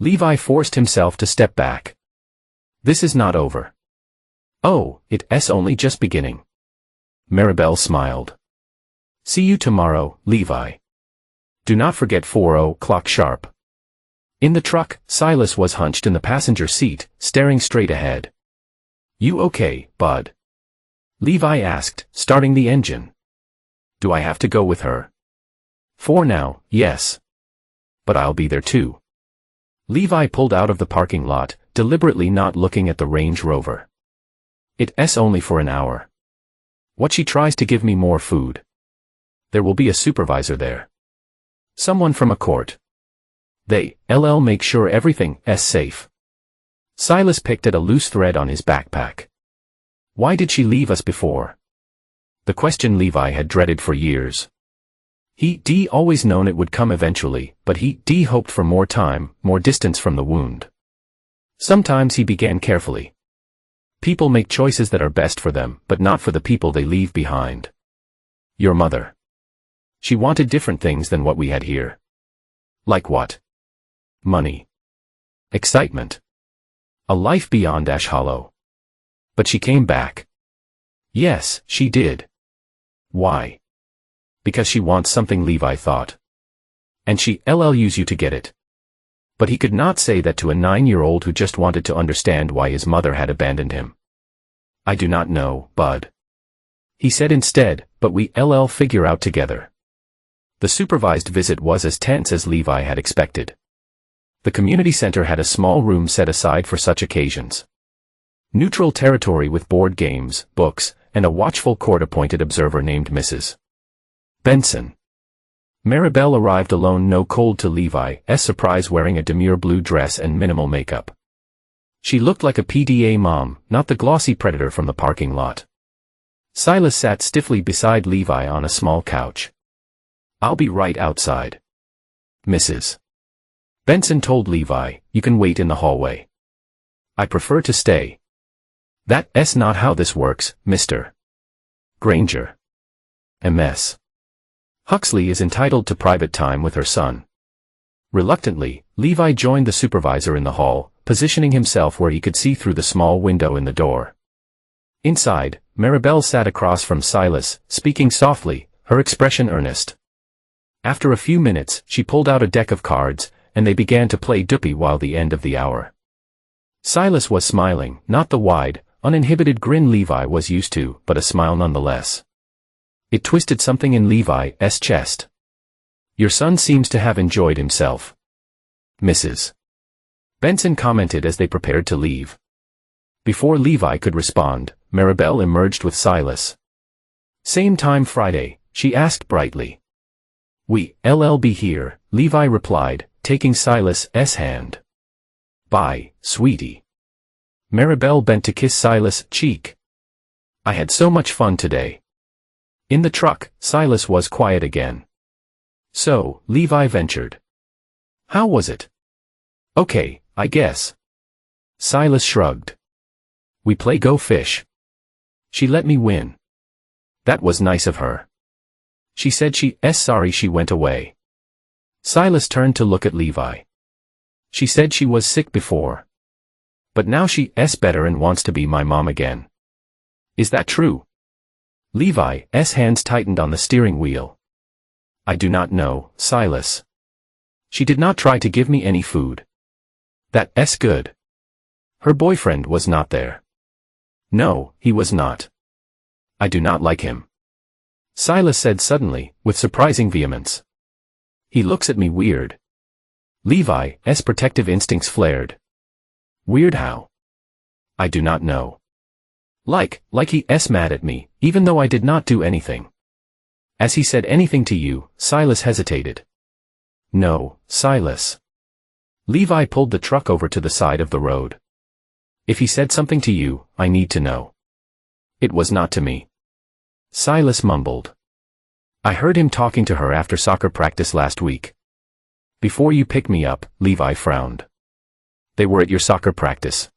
Levi forced himself to step back. This is not over. Oh, it's only just beginning. Maribel smiled. See you tomorrow, Levi. Do not forget 4:00 sharp. In the truck, Silas was hunched in the passenger seat, staring straight ahead. You okay, bud? Levi asked, starting the engine. Do I have to go with her? For now, yes. But I'll be there too. Levi pulled out of the parking lot, deliberately not looking at the Range Rover. It's only for an hour. What she tries to give me more food. There will be a supervisor there. Someone from a court. They'll make sure everything's safe. Silas picked at a loose thread on his backpack. Why did she leave us before? The question Levi had dreaded for years. He'd always known it would come eventually, but he'd hoped for more time, more distance from the wound. Sometimes he began carefully. People make choices that are best for them, but not for the people they leave behind. Your mother. She wanted different things than what we had here. Like what? Money. Excitement. A life beyond Ash Hollow. But she came back. Yes, she did. Why? Because she wants something, Levi thought. And she'll use you to get it. But he could not say that to a 9-year-old who just wanted to understand why his mother had abandoned him. I do not know, bud. He said instead, but we'll figure out together. The supervised visit was as tense as Levi had expected. The community center had a small room set aside for such occasions. Neutral territory with board games, books, and a watchful court-appointed observer named Mrs. Benson. Maribel arrived alone, no cold to Levi's surprise, wearing a demure blue dress and minimal makeup. She looked like a PDA mom, not the glossy predator from the parking lot. Silas sat stiffly beside Levi on a small couch. I'll be right outside. Mrs. Benson told Levi, you can wait in the hallway. I prefer to stay. That's not how this works, Mr. Granger. MS. Huxley is entitled to private time with her son. Reluctantly, Levi joined the supervisor in the hall, positioning himself where he could see through the small window in the door. Inside, Maribel sat across from Silas, speaking softly, her expression earnest. After a few minutes, she pulled out a deck of cards, and they began to play Duppy while the end of the hour. Silas was smiling, not the wide, uninhibited grin Levi was used to, but a smile nonetheless. It twisted something in Levi's chest. Your son seems to have enjoyed himself. Mrs. Benson commented as they prepared to leave. Before Levi could respond, Maribel emerged with Silas. Same time Friday, she asked brightly. We'll be here, Levi replied, taking Silas's hand. Bye, sweetie. Maribel bent to kiss Silas' cheek. I had so much fun today. In the truck, Silas was quiet again. So, Levi ventured. How was it? Okay, I guess. Silas shrugged. We play Go Fish. She let me win. That was nice of her. She said she's sorry she went away. Silas turned to look at Levi. She said she was sick before. But now she's better and wants to be my mom again. Is that true? Levi's hands tightened on the steering wheel. I do not know, Silas. She did not try to give me any food. That's good. Her boyfriend was not there. No, he was not. I do not like him. Silas said suddenly, with surprising vehemence. He looks at me weird. Levi's protective instincts flared. Weird how? I do not know. Like he's mad at me, even though I did not do anything. Has he said anything to you? Silas hesitated. No, Silas. Levi pulled the truck over to the side of the road. If he said something to you, I need to know. It was not to me. Silas mumbled. I heard him talking to her after soccer practice last week. Before you pick me up, Levi frowned. They were at your soccer practice.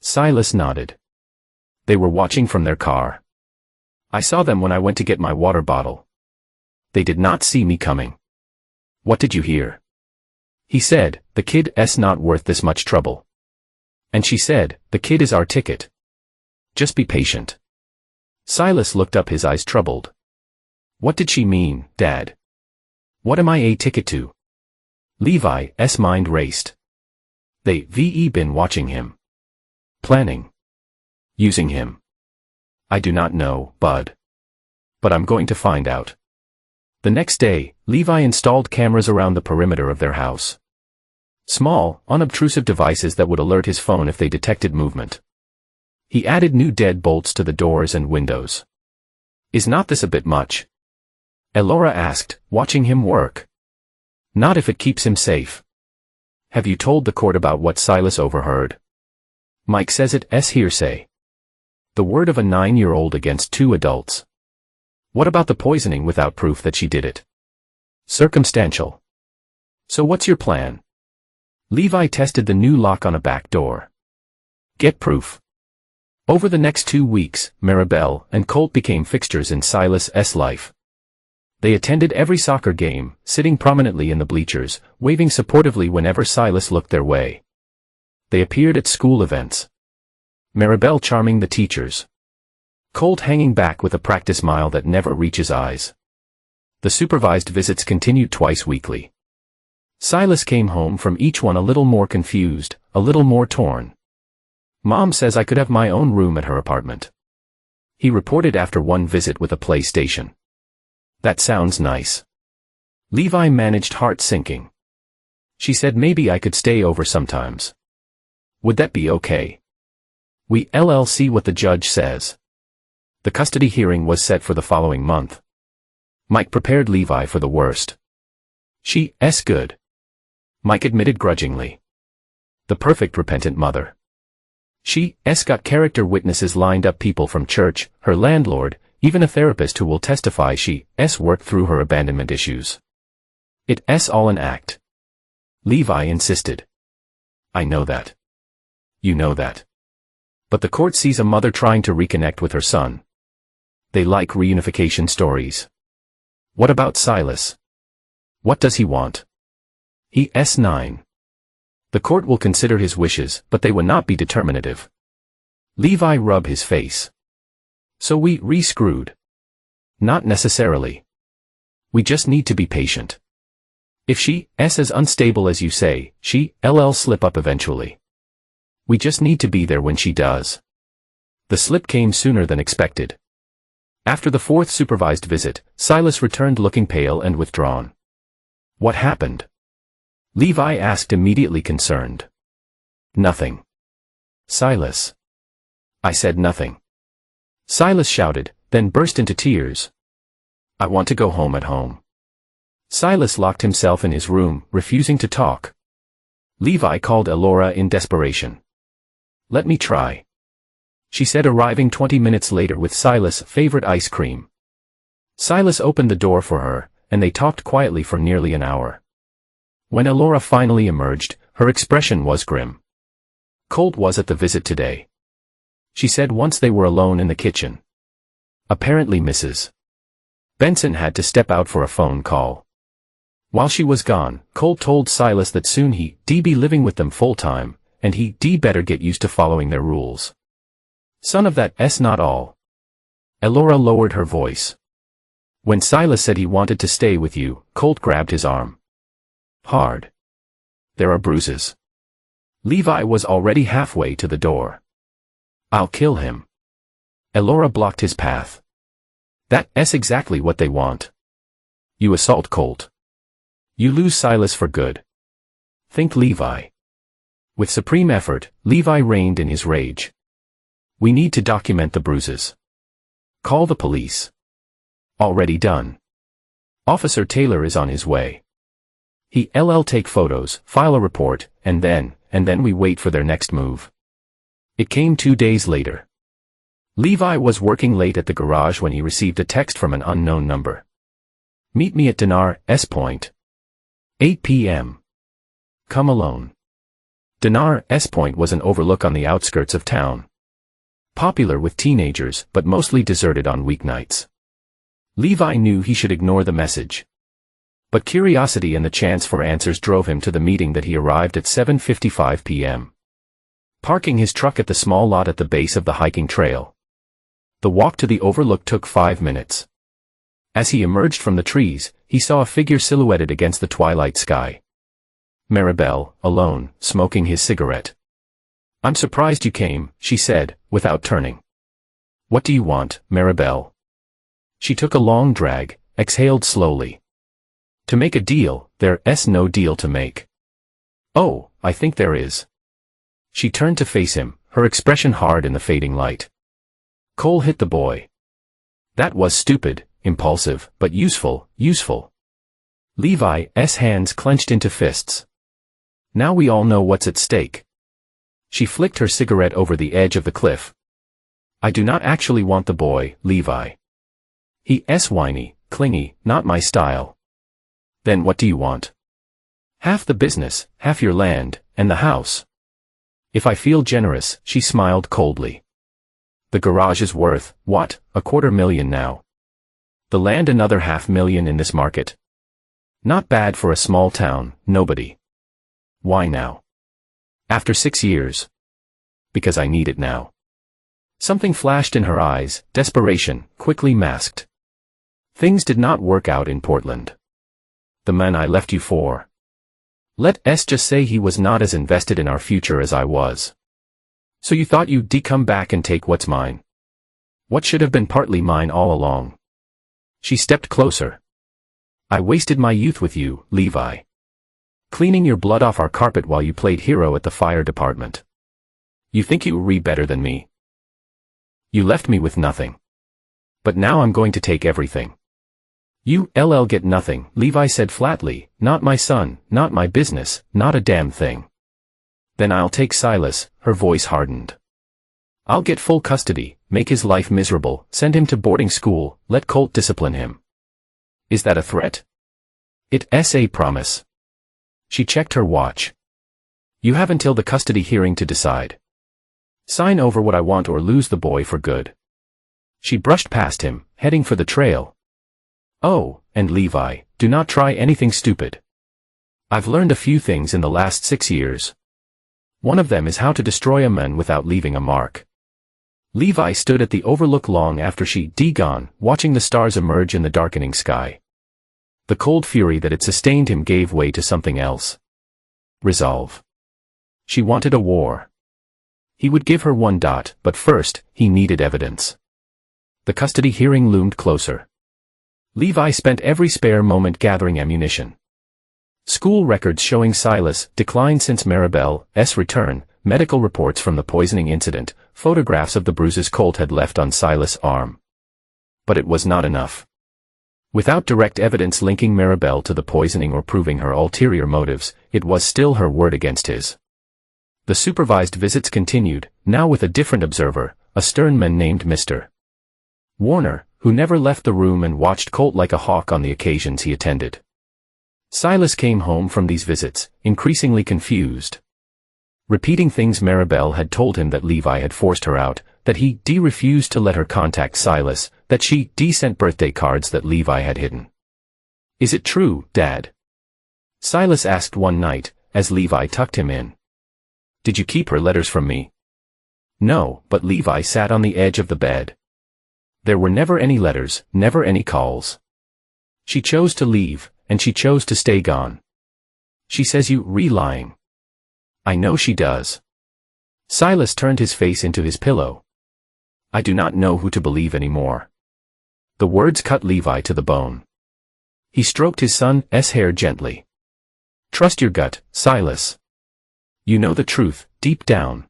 Silas nodded. They were watching from their car. I saw them when I went to get my water bottle. They did not see me coming. What did you hear? He said, the kid's not worth this much trouble. And she said, "The kid is our ticket. Just be patient." Silas looked up, his eyes troubled. "What did she mean, Dad? What am I a ticket to?" Levi's mind raced. They've been watching him. Planning. Using him. "I do not know, Bud. But I'm going to find out." The next day, Levi installed cameras around the perimeter of their house. Small, unobtrusive devices that would alert his phone if they detected movement. He added new deadbolts to the doors and windows. "Is not this a bit much?" Elora asked, watching him work. "Not if it keeps him safe." "Have you told the court about what Silas overheard?" "Mike says it's hearsay. The word of a 9-year-old against 2 adults." "What about the poisoning without proof that she did it?" "Circumstantial." "So what's your plan?" Levi tested the new lock on a back door. "Get proof." Over the next 2 weeks, Maribel and Colt became fixtures in Silas's life. They attended every soccer game, sitting prominently in the bleachers, waving supportively whenever Silas looked their way. They appeared at school events. Maribel charming the teachers. Colt hanging back with a practice smile that never reaches eyes. The supervised visits continued twice weekly. Silas came home from each one a little more confused, a little more torn. "Mom says I could have my own room at her apartment," he reported after one visit with a PlayStation. "That sounds nice." Levi managed heart sinking. "She said maybe I could stay over sometimes. Would that be okay?" We'll see what the judge says." The custody hearing was set for the following month. Mike prepared Levi for the worst. "She's good," Mike admitted grudgingly. "The perfect repentant mother. She's got character witnesses lined up, people from church, her landlord, even a therapist who will testify she's worked through her abandonment issues. It's all an act." Levi insisted. "I know that. You know that. But the court sees a mother trying to reconnect with her son. They like reunification stories." "What about Silas? What does he want?" "He's 9. The court will consider his wishes, but they will not be determinative." Levi rubbed his face. "So we re-screwed?" "Not necessarily. We just need to be patient. If she's as unstable as you say, she'll slip up eventually. We just need to be there when she does." The slip came sooner than expected. After the 4th supervised visit, Silas returned looking pale and withdrawn. "What happened?" Levi asked, immediately concerned. "Nothing." "Silas." "I said nothing." Silas shouted, then burst into tears. "I want to go home at home." Silas locked himself in his room, refusing to talk. Levi called Elora in desperation. "Let me try," she said, arriving 20 minutes later with Silas' favorite ice cream. Silas opened the door for her, and they talked quietly for nearly an hour. When Elora finally emerged, her expression was grim. "Colt was at the visit today," she said once they were alone in the kitchen. "Apparently Mrs. Benson had to step out for a phone call." While she was gone, Colt told Silas that soon he'd be living with them full-time, and he'd better get used to following their rules. "Son of that's not all." Elora lowered her voice. "When Silas said he wanted to stay with you," Colt grabbed his arm. "Hard. There are bruises." Levi was already halfway to the door. "I'll kill him." Elora blocked his path. "That's exactly what they want. You assault Colt. You lose Silas for good. Think Levi." With supreme effort, Levi reined in his rage. "We need to document the bruises. Call the police." "Already done. Officer Taylor is on his way. He'll take photos, file a report, and then we wait for their next move." It came 2 days later. Levi was working late at the garage when he received a text from an unknown number. "Meet me at Dinar's Point. 8 p.m. Come alone." Dinar's Point was an overlook on the outskirts of town. Popular with teenagers, but mostly deserted on weeknights. Levi knew he should ignore the message. But curiosity and the chance for answers drove him to the meeting that he arrived at 7:55 p.m. parking his truck at the small lot at the base of the hiking trail. The walk to the overlook took 5 minutes. As he emerged from the trees, he saw a figure silhouetted against the twilight sky. Maribel, alone, smoking his cigarette. "I'm surprised you came," she said, without turning. "What do you want, Maribel?" She took a long drag, exhaled slowly. "To make a deal, there's no deal to make." "Oh, I think there is." She turned to face him, her expression hard in the fading light. Cole hit the boy. That was stupid, impulsive, but useful. Levi's hands clenched into fists. "Now we all know what's at stake." She flicked her cigarette over the edge of the cliff. "I do not actually want the boy, Levi. He's whiny, clingy, not my style." "Then what do you want?" "Half the business, half your land, and the house." "If I feel generous," she smiled coldly. "The garage is worth, what, $250,000 now. The land another $500,000 in this market. Not bad for a small town, nobody." "Why now?" "After 6 years. Because I need it now." Something flashed in her eyes, desperation, quickly masked. "Things did not work out in Portland. The man I left you for. Let's just say he was not as invested in our future as I was. So you thought you'd come back and take what's mine. What should have been partly mine all along." She stepped closer. "I wasted my youth with you, Levi. Cleaning your blood off our carpet while you played hero at the fire department. You think you were better than me? You left me with nothing. But now I'm going to take everything." "You'll get nothing," Levi said flatly, "not my son, not my business, not a damn thing." "Then I'll take Silas," her voice hardened. "I'll get full custody, make his life miserable, send him to boarding school, let Colt discipline him." "Is that a threat?" "It's a promise." She checked her watch. "You have until the custody hearing to decide. Sign over what I want or lose the boy for good." She brushed past him, heading for the trail. "Oh, and Levi, do not try anything stupid. I've learned a few things in the last 6 years. One of them is how to destroy a man without leaving a mark." Levi stood at the overlook long after she'd gone, watching the stars emerge in the darkening sky. The cold fury that had sustained him gave way to something else. Resolve. She wanted a war. He would give her one. But first, he needed evidence. The custody hearing loomed closer. Levi spent every spare moment gathering ammunition. School records showing Silas declined since Maribel's return, medical reports from the poisoning incident, photographs of the bruises Colt had left on Silas' arm. But it was not enough. Without direct evidence linking Maribel to the poisoning or proving her ulterior motives, it was still her word against his. The supervised visits continued, now with a different observer, a stern man named Mr. Warner, who never left the room and watched Colt like a hawk on the occasions he attended. Silas came home from these visits, increasingly confused. Repeating things Maribel had told him that Levi had forced her out, that he refused to let her contact Silas, that she sent birthday cards that Levi had hidden. "Is it true, Dad?" Silas asked one night, as Levi tucked him in. "Did you keep her letters from me?" "No," but Levi sat on the edge of the bed. "There were never any letters, never any calls. She chose to leave, and she chose to stay gone. She says you lying." "I know she does." Silas turned his face into his pillow. "I do not know who to believe anymore." The words cut Levi to the bone. He stroked his son's hair gently. "Trust your gut, Silas. You know the truth, deep down.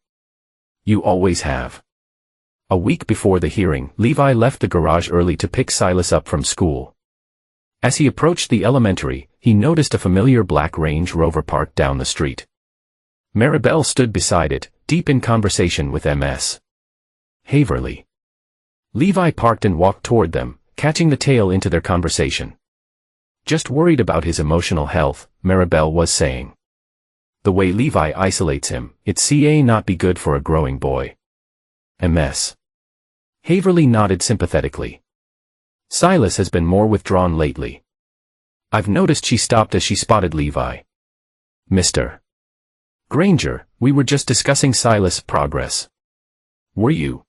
You always have." A week before the hearing, Levi left the garage early to pick Silas up from school. As he approached the elementary, he noticed a familiar black Range Rover parked down the street. Maribel stood beside it, deep in conversation with Ms. Haverly. Levi parked and walked toward them, catching the tail into their conversation. "Just worried about his emotional health," Maribel was saying. "The way Levi isolates him, it's not be good for a growing boy." Ms. Haverly nodded sympathetically. "Silas has been more withdrawn lately. I've noticed." She stopped as she spotted Levi. "Mr. Granger, we were just discussing Silas' progress. Were you?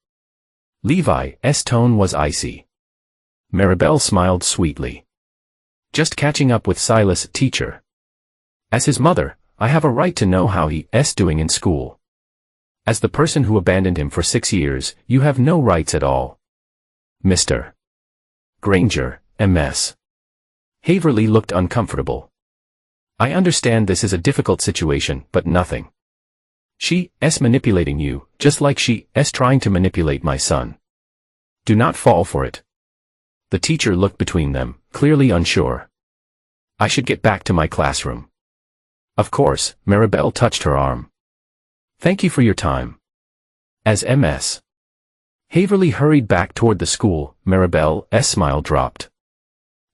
Levi's tone was icy. Maribel smiled sweetly. Just catching up with Silas, teacher. As his mother, I have a right to know how he's doing in school. As the person who abandoned him for 6 years, you have no rights at all. Mr. Granger, MS. Haverly looked uncomfortable. I understand this is a difficult situation, but nothing. She's manipulating you, just like she's trying to manipulate my son. Do not fall for it. The teacher looked between them, clearly unsure. I should get back to my classroom. Of course, Maribel touched her arm. Thank you for your time. As MS. Haverly hurried back toward the school, Maribel's smile dropped.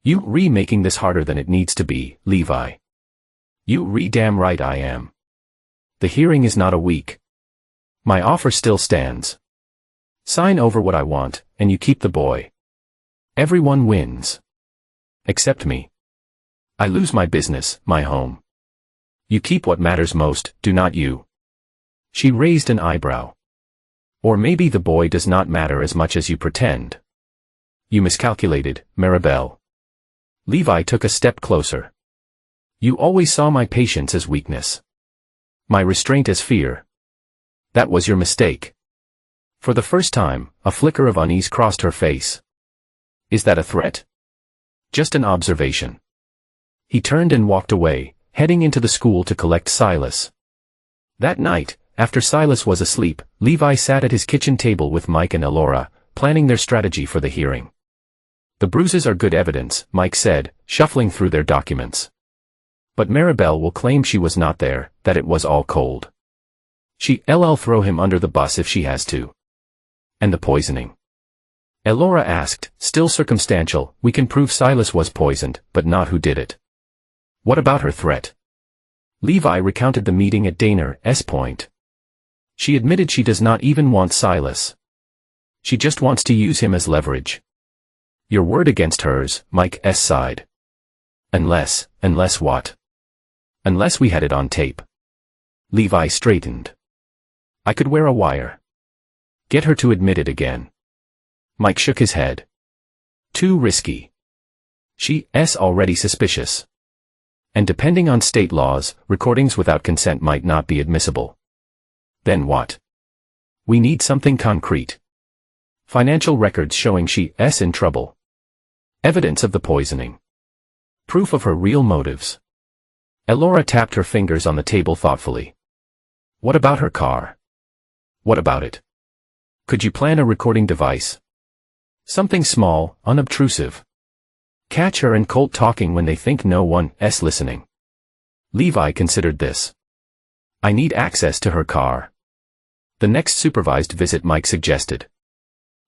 You making this harder than it needs to be, Levi. You damn right I am. The hearing is not a week. My offer still stands. Sign over what I want, and you keep the boy. Everyone wins. Except me. I lose my business, my home. You keep what matters most, do not you? She raised an eyebrow. Or maybe the boy does not matter as much as you pretend. You miscalculated, Maribel. Levi took a step closer. You always saw my patience as weakness. My restraint as fear. That was your mistake. For the first time, a flicker of unease crossed her face. Is that a threat? Just an observation. He turned and walked away, heading into the school to collect Silas. That night, after Silas was asleep, Levi sat at his kitchen table with Mike and Elora, planning their strategy for the hearing. The bruises are good evidence, Mike said, shuffling through their documents. But Maribel will claim she was not there, that it was all cold. She'll throw him under the bus if she has to. And the poisoning? Elora asked, still circumstantial. We can prove Silas was poisoned, but not who did it. What about her threat? Levi recounted the meeting at Daner's point. She admitted she does not even want Silas. She just wants to use him as leverage. Your word against hers, Mike sighed. Unless what? Unless we had it on tape. Levi straightened. I could wear a wire. Get her to admit it again. Mike shook his head. Too risky. She's already suspicious. And depending on state laws, recordings without consent might not be admissible. Then what? We need something concrete. Financial records showing she's in trouble. Evidence of the poisoning. Proof of her real motives. Elora tapped her fingers on the table thoughtfully. What about her car? What about it? Could you plan a recording device? Something small, unobtrusive. Catch her and Colt talking when they think no one's listening. Levi considered this. I need access to her car. The next supervised visit, Mike suggested.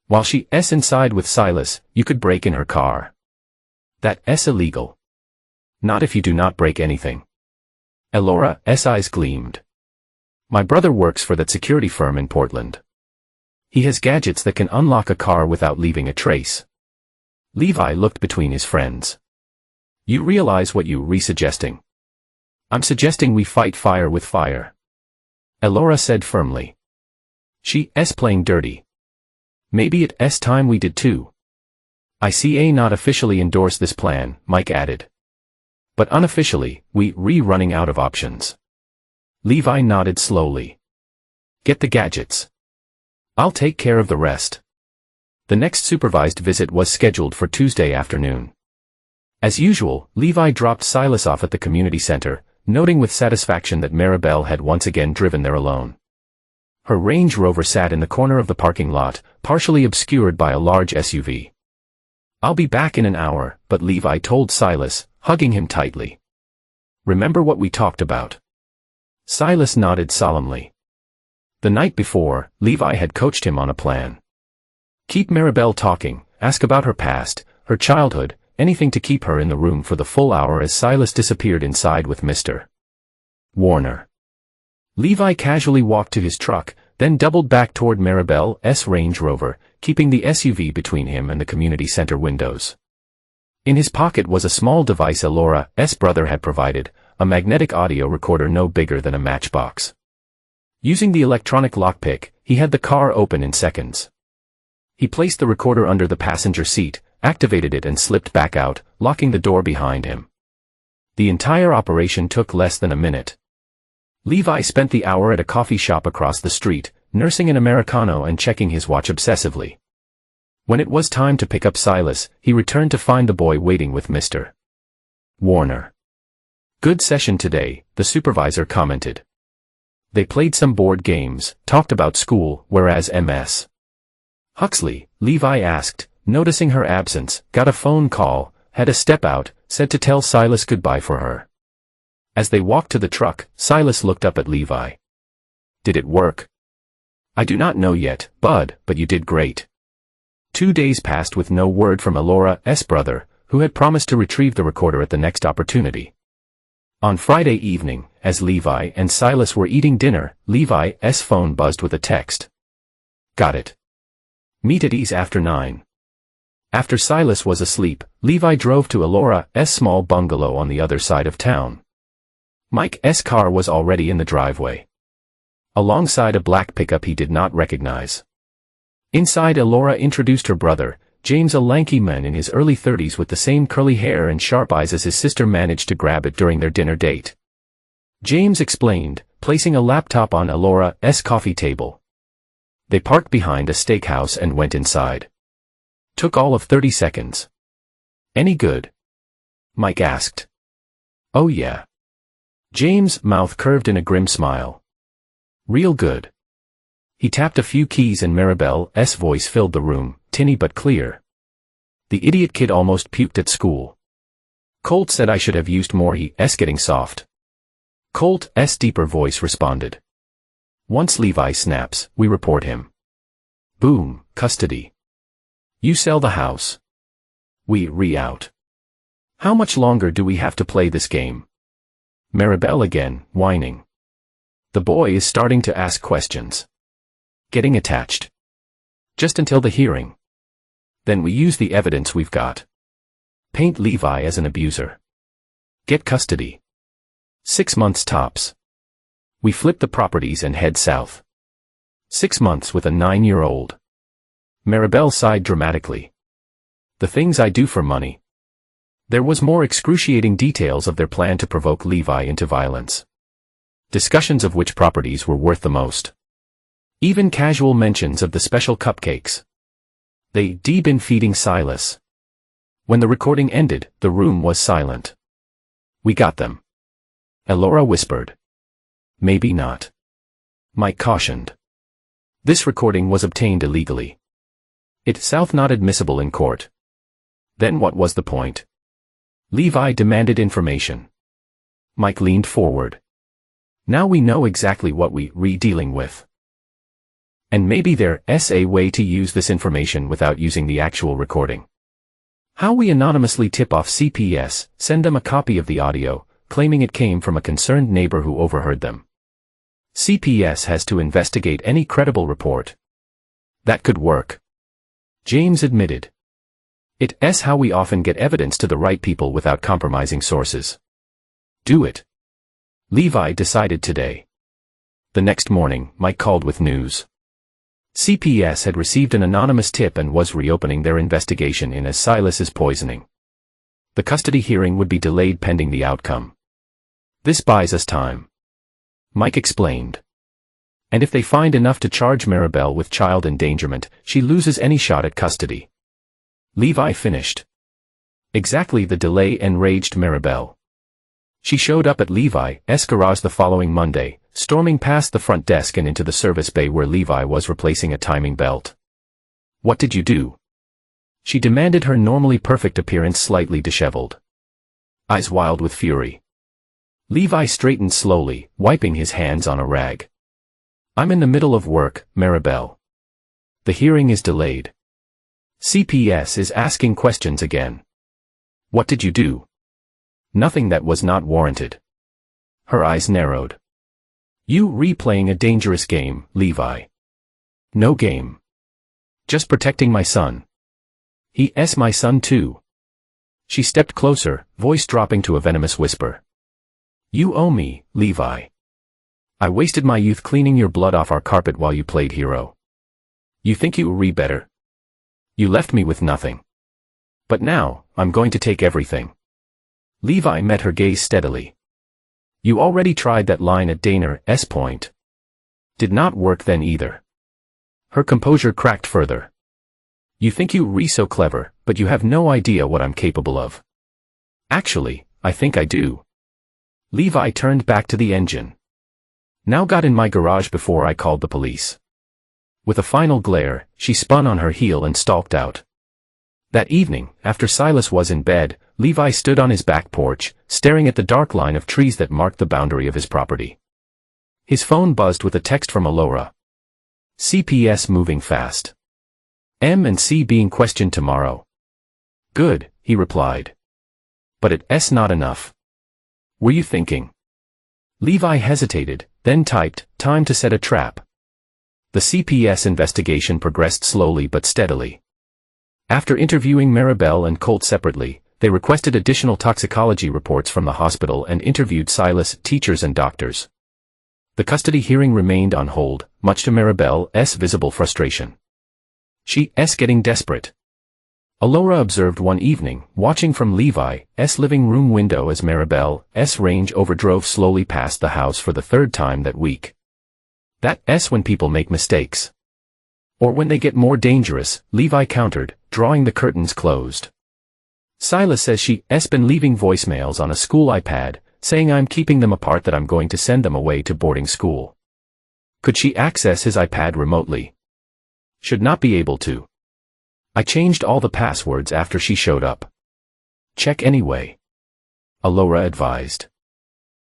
While she's inside with Silas, you could break in her car. That's illegal. Not if you do not break anything. Elora's eyes gleamed. My brother works for that security firm in Portland. He has gadgets that can unlock a car without leaving a trace. Levi looked between his friends. You realize what you're suggesting? I'm suggesting we fight fire with fire. Elora said firmly. She's playing dirty. Maybe it's time we did too. I see not officially endorse this plan, Mike added. But unofficially, we're running out of options. Levi nodded slowly. Get the gadgets. I'll take care of the rest. The next supervised visit was scheduled for Tuesday afternoon. As usual, Levi dropped Silas off at the community center, noting with satisfaction that Maribel had once again driven there alone. Her Range Rover sat in the corner of the parking lot, partially obscured by a large SUV. I'll be back in an hour, but Levi told Silas, hugging him tightly. Remember what we talked about? Silas nodded solemnly. The night before, Levi had coached him on a plan. Keep Maribel talking, ask about her past, her childhood, anything to keep her in the room for the full hour as Silas disappeared inside with Mr. Warner. Levi casually walked to his truck, then doubled back toward Maribel's Range Rover, keeping the SUV between him and the community center windows. In his pocket was a small device Elora's brother had provided, a magnetic audio recorder no bigger than a matchbox. Using the electronic lockpick, he had the car open in seconds. He placed the recorder under the passenger seat, activated it and slipped back out, locking the door behind him. The entire operation took less than a minute. Levi spent the hour at a coffee shop across the street, nursing an Americano and checking his watch obsessively. When it was time to pick up Silas, he returned to find the boy waiting with Mr. Warner. "Good session today," the supervisor commented. They played some board games, talked about school, whereas Ms. Huxley, Levi asked, noticing her absence, got a phone call, had a step out, said to tell Silas goodbye for her. As they walked to the truck, Silas looked up at Levi. "Did it work?" "I do not know yet, Bud, but you did great." 2 days passed with no word from Alora's brother, who had promised to retrieve the recorder at the next opportunity. On Friday evening, as Levi and Silas were eating dinner, Levi's phone buzzed with a text. "Got it. Meet at E's after 9. After Silas was asleep, Levi drove to Alora's small bungalow on the other side of town. Mike's car was already in the driveway. Alongside a black pickup he did not recognize. Inside, Alora introduced her brother, James, a lanky man in his early 30s with the same curly hair and sharp eyes as his sister managed to grab it during their dinner date. James explained, placing a laptop on Alora's coffee table. They parked behind a steakhouse and went inside. Took all of 30 seconds. "Any good?" Mike asked. "Oh yeah." James' mouth curved in a grim smile. "Real good." He tapped a few keys and Maribel's voice filled the room, tinny but clear. "The idiot kid almost puked at school. Colt said I should have used more. He's getting soft." Colt's deeper voice responded. "Once Levi snaps, we report him. Boom, custody. You sell the house. We re-out. How much longer do we have to play this game?" Maribel again, whining. The boy is starting to ask questions. Getting attached. Just until the hearing. Then we use the evidence we've got. Paint Levi as an abuser. Get custody. 6 months tops. We flip the properties and head south. 6 months with a 9-year-old. Maribel sighed dramatically. The things I do for money. There was more excruciating details of their plan to provoke Levi into violence. Discussions of which properties were worth the most. Even casual mentions of the special cupcakes. They'd been feeding Silas. When the recording ended, the room was silent. "We got them." Alora whispered. "Maybe not." Mike cautioned. This recording was obtained illegally. It's not admissible in court. Then what was the point? Levi demanded information. Mike leaned forward. Now we know exactly what we're dealing with. And maybe there's a way to use this information without using the actual recording. How we anonymously tip off CPS, send them a copy of the audio, claiming it came from a concerned neighbor who overheard them. CPS has to investigate any credible report. That could work. James admitted. It's how we often get evidence to the right people without compromising sources. Do it. Levi decided today. The next morning, Mike called with news. CPS had received an anonymous tip and was reopening their investigation into Silas's poisoning. The custody hearing would be delayed pending the outcome. This buys us time. Mike explained. And if they find enough to charge Maribel with child endangerment, she loses any shot at custody. Levi finished. Exactly. The delay enraged Maribel. She showed up at Levi's garage the following Monday, storming past the front desk and into the service bay where Levi was replacing a timing belt. "What did you do?" She demanded, her normally perfect appearance slightly disheveled. Eyes wild with fury. Levi straightened slowly, wiping his hands on a rag. "I'm in the middle of work, Maribel. The hearing is delayed. CPS is asking questions again." "What did you do?" "Nothing that was not warranted." Her eyes narrowed. "You replaying a dangerous game, Levi." "No game. Just protecting my son." "He's my son too." She stepped closer, voice dropping to a venomous whisper. You owe me, Levi. I wasted my youth cleaning your blood off our carpet while you played hero. You think you re better? You left me with nothing. But now, I'm going to take everything. Levi met her gaze steadily. You already tried that line at Dana's point. Did not work then either. Her composure cracked further. You think you re so clever, but you have no idea what I'm capable of. Actually, I think I do. Levi turned back to the engine. Now got in my garage before I called the police. With a final glare, she spun on her heel and stalked out. That evening, after Silas was in bed, Levi stood on his back porch, staring at the dark line of trees that marked the boundary of his property. His phone buzzed with a text from Alora. CPS moving fast. M and C being questioned tomorrow. Good, he replied. But it's not enough. Were you thinking? Levi hesitated, then typed, time to set a trap. The CPS investigation progressed slowly but steadily. After interviewing Maribel and Colt separately, they requested additional toxicology reports from the hospital and interviewed Silas, teachers and doctors. The custody hearing remained on hold, much to Maribel's visible frustration. She's getting desperate. Alora observed one evening, watching from Levi's living room window as Maribel's Range Rover drove slowly past the house for the third time that week. That's when people make mistakes. Or when they get more dangerous, Levi countered, drawing the curtains closed. Silas says she's been leaving voicemails on a school iPad, saying I'm keeping them apart, that I'm going to send them away to boarding school. Could she access his iPad remotely? Should not be able to. I changed all the passwords after she showed up. Check anyway. Alora advised.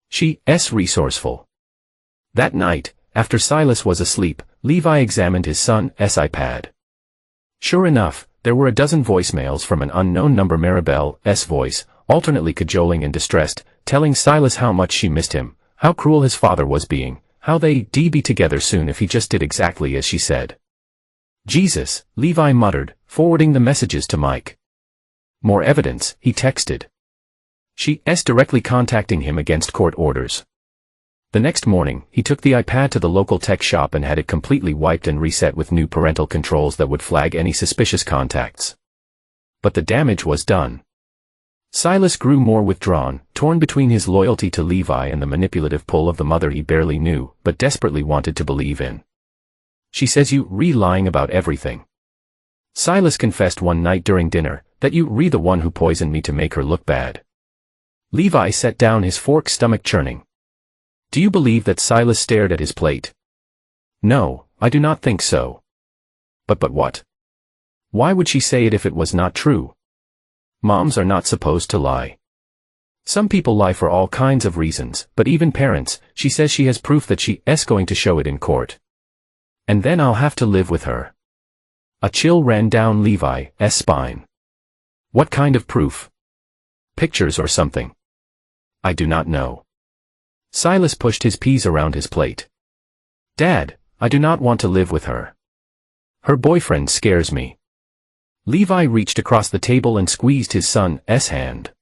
She's resourceful. That night, after Silas was asleep, Levi examined his son's iPad. Sure enough, there were a dozen voicemails from an unknown number. Maribel's voice, alternately cajoling and distressed, telling Silas how much she missed him, how cruel his father was being, how they'd be together soon if he just did exactly as she said. Jesus, Levi muttered, forwarding the messages to Mike. More evidence, he texted. She's directly contacting him against court orders. The next morning, he took the iPad to the local tech shop and had it completely wiped and reset with new parental controls that would flag any suspicious contacts. But the damage was done. Silas grew more withdrawn, torn between his loyalty to Levi and the manipulative pull of the mother he barely knew, but desperately wanted to believe in. She says you lying about everything. Silas confessed one night during dinner, that you the one who poisoned me to make her look bad. Levi set down his fork, stomach churning. Do you believe that? Silas stared at his plate. No, I do not think so. But what? Why would she say it if it was not true? Moms are not supposed to lie. Some people lie for all kinds of reasons, but even parents, she says she has proof that she's going to show it in court. And then I'll have to live with her. A chill ran down Levi's spine. What kind of proof? Pictures or something? I do not know. Silas pushed his peas around his plate. Dad, I do not want to live with her. Her boyfriend scares me. Levi reached across the table and squeezed his son's hand.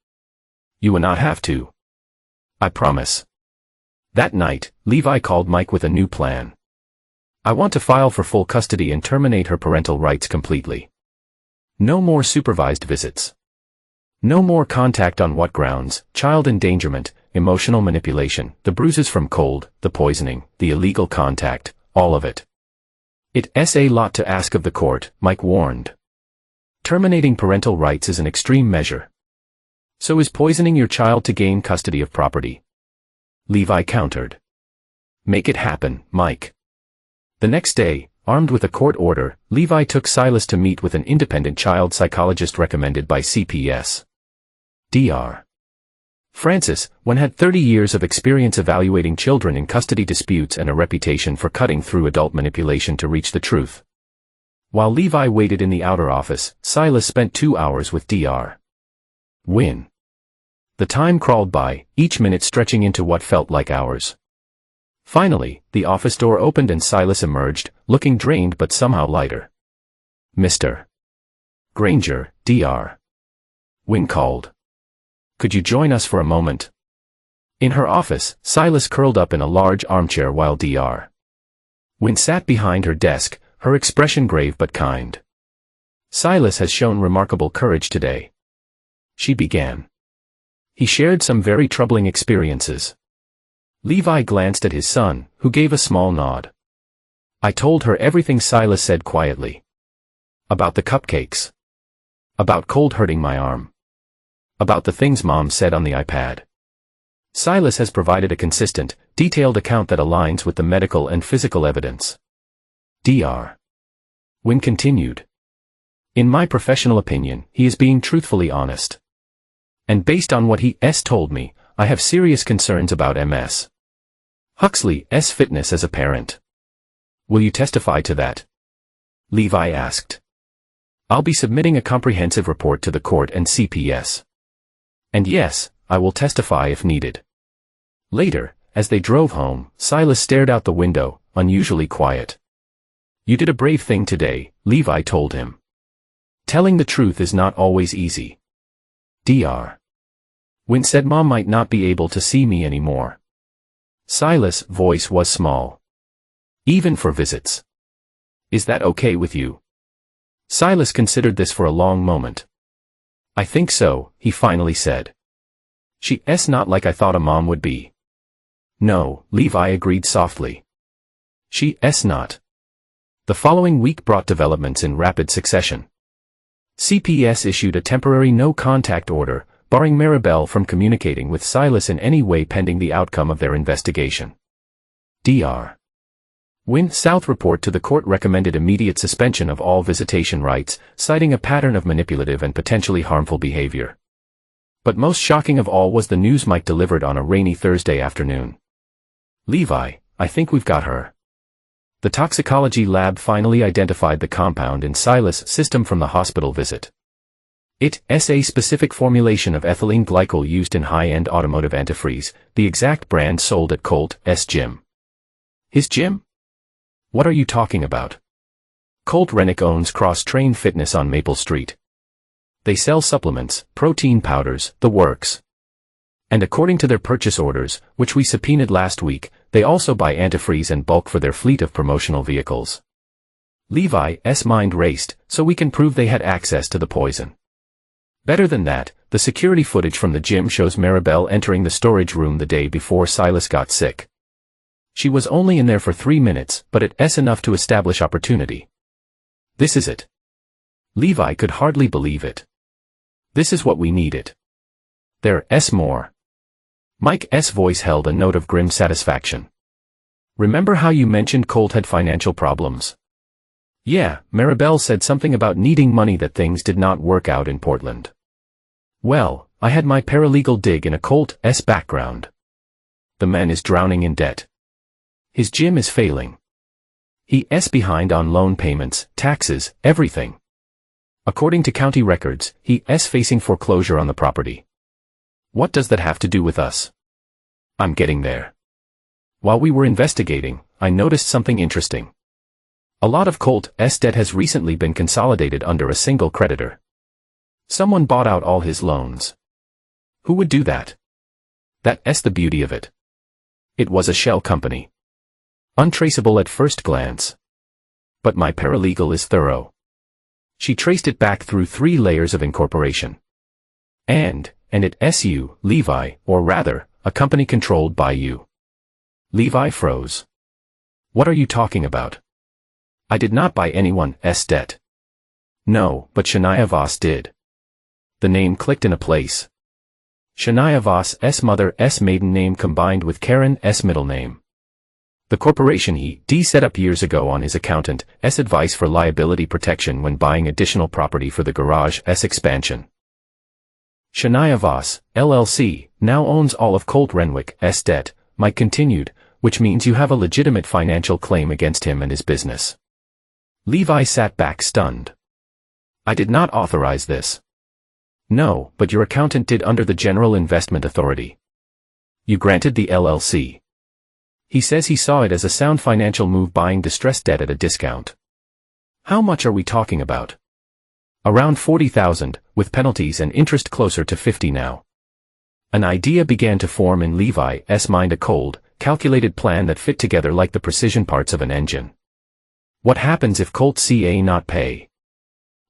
You will not have to. I promise. That night, Levi called Mike with a new plan. I want to file for full custody and terminate her parental rights completely. No more supervised visits. No more contact. On what grounds? Child endangerment, emotional manipulation, the bruises from cold, the poisoning, the illegal contact, all of it. It's a lot to ask of the court, Mike warned. Terminating parental rights is an extreme measure. So is poisoning your child to gain custody of property. Levi countered. Make it happen, Mike. The next day, armed with a court order, Levi took Silas to meet with an independent child psychologist recommended by CPS. Dr. Francis, one had 30 years of experience evaluating children in custody disputes and a reputation for cutting through adult manipulation to reach the truth. While Levi waited in the outer office, Silas spent 2 hours with Dr. Win. The time crawled by, each minute stretching into what felt like hours. Finally, the office door opened and Silas emerged, looking drained but somehow lighter. Mr. Granger, Dr. Win called. Could you join us for a moment? In her office, Silas curled up in a large armchair while Dr. Wynne sat behind her desk, her expression grave but kind. Silas has shown remarkable courage today, she began. He shared some very troubling experiences. Levi glanced at his son, who gave a small nod. I told her everything, Silas said quietly. About the cupcakes. About cold hurting my arm. About the things Mom said on the iPad. Silas has provided a consistent, detailed account that aligns with the medical and physical evidence. Dr. Wynne continued. In my professional opinion, he is being truthfully honest. And based on what he told me, I have serious concerns about Ms. Huxley's fitness as a parent. Will you testify to that? Levi asked. I'll be submitting a comprehensive report to the court and CPS. And yes, I will testify if needed. Later, as they drove home, Silas stared out the window, unusually quiet. You did a brave thing today, Levi told him. Telling the truth is not always easy. Dr. Wynne said Mom might not be able to see me anymore. Silas' voice was small. Even for visits. Is that okay with you? Silas considered this for a long moment. I think so, he finally said. She's not like I thought a mom would be. No, Levi agreed softly. She's not. The following week brought developments in rapid succession. CPS issued a temporary no-contact order, barring Maribel from communicating with Silas in any way pending the outcome of their investigation. Dr. Wynne South report to the court recommended immediate suspension of all visitation rights, citing a pattern of manipulative and potentially harmful behavior. But most shocking of all was the news Mike delivered on a rainy Thursday afternoon. Levi, I think we've got her. The toxicology lab finally identified the compound in Silas' system from the hospital visit. It's a specific formulation of ethylene glycol used in high-end automotive antifreeze, the exact brand sold at Colt's gym. His gym? What are you talking about? Colt Rennick owns Cross Train Fitness on Maple Street. They sell supplements, protein powders, the works. And according to their purchase orders, which we subpoenaed last week, they also buy antifreeze in bulk for their fleet of promotional vehicles. Levi's mind raced, so we can prove they had access to the poison. Better than that, the security footage from the gym shows Maribel entering the storage room the day before Silas got sick. She was only in there for 3 minutes, but it's enough to establish opportunity. This is it. Levi could hardly believe it. This is what we needed. There's more. Mike's voice held a note of grim satisfaction. Remember how you mentioned Colt had financial problems? Yeah, Maribel said something about needing money, that things did not work out in Portland. Well, I had my paralegal dig in a Colt's background. The man is drowning in debt. His gym is failing. He's behind on loan payments, taxes, everything. According to county records, he's facing foreclosure on the property. What does that have to do with us? I'm getting there. While we were investigating, I noticed something interesting. A lot of Colt's debt has recently been consolidated under a single creditor. Someone bought out all his loans. Who would do that? That's the beauty of it. It was a shell company. Untraceable at first glance. But my paralegal is thorough. She traced it back through 3 layers of incorporation. And it's you, Levi, or rather, a company controlled by you. Levi froze. What are you talking about? I did not buy anyone's debt. No, but Shania Voss did. The name clicked in a place. Shania Voss's mother's maiden name combined with Karen's middle name. The corporation he set up years ago on his accountant's advice for liability protection when buying additional property for the garage's expansion. Shania Voss, LLC, now owns all of Colt Renwick's debt, Mike continued, which means you have a legitimate financial claim against him and his business. Levi sat back stunned. I did not authorize this. No, but your accountant did under the General Investment Authority. You granted the LLC. He says he saw it as a sound financial move buying distressed debt at a discount. How much are we talking about? Around $40,000, with penalties and interest closer to $50,000 now. An idea began to form in Levi's mind, a cold, calculated plan that fit together like the precision parts of an engine. What happens if Colt CA not pay?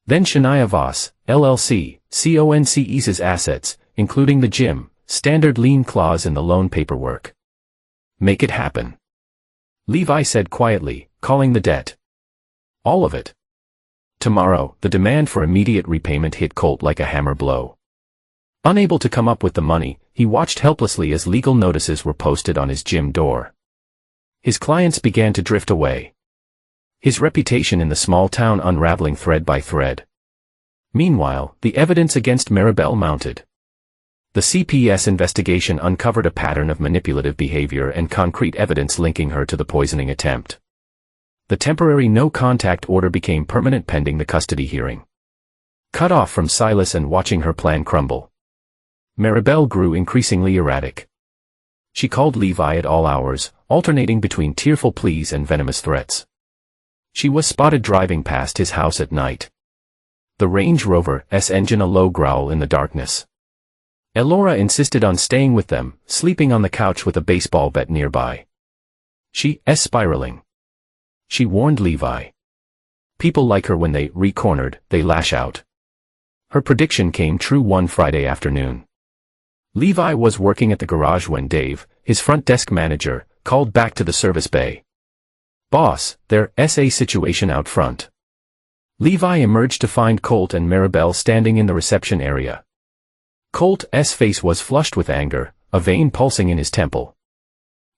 Then Shania Voss, LLC, CONCE's assets, including the gym, standard lien clause in the loan paperwork. Make it happen. Levi said quietly, calling the debt. All of it. Tomorrow, the demand for immediate repayment hit Colt like a hammer blow. Unable to come up with the money, he watched helplessly as legal notices were posted on his gym door. His clients began to drift away. His reputation in the small town unraveling thread by thread. Meanwhile, the evidence against Maribel mounted. The CPS investigation uncovered a pattern of manipulative behavior and concrete evidence linking her to the poisoning attempt. The temporary no-contact order became permanent pending the custody hearing. Cut off from Silas and watching her plan crumble, Maribel grew increasingly erratic. She called Levi at all hours, alternating between tearful pleas and venomous threats. She was spotted driving past his house at night. The Range Rover's engine a low growl in the darkness. Elora insisted on staying with them, sleeping on the couch with a baseball bat nearby. She's spiraling. She warned Levi. People like her when they cornered, they lash out. Her prediction came true one Friday afternoon. Levi was working at the garage when Dave, his front desk manager, called back to the service bay. "Boss, there's a situation out front." Levi emerged to find Colt and Maribel standing in the reception area. Colt's face was flushed with anger, a vein pulsing in his temple.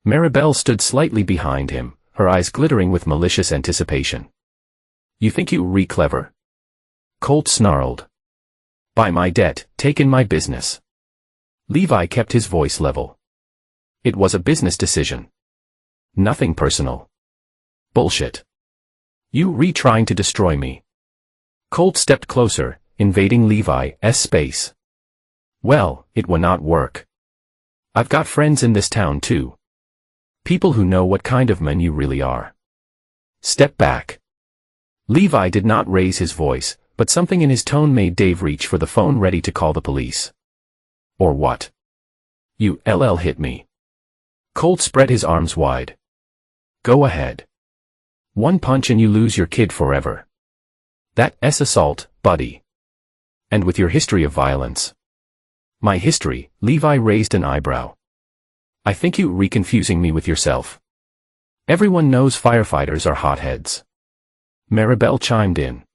Maribel stood slightly behind him, her eyes glittering with malicious anticipation. "You think you're clever?" Colt snarled. "Buy my debt, take in my business." Levi kept his voice level. "It was a business decision. Nothing personal." "Bullshit. You trying to destroy me." Colt stepped closer, invading Levi's space. "Well, it will not work. I've got friends in this town too. People who know what kind of man you really are. Step back." Levi did not raise his voice, but something in his tone made Dave reach for the phone ready to call the police. "Or what? You hit me." Colt spread his arms wide. "Go ahead. One punch and you lose your kid forever. That's assault, buddy. And with your history of violence." "My history?" Levi raised an eyebrow. "I think you're confusing me with yourself. Everyone knows firefighters are hotheads." Maribel chimed in.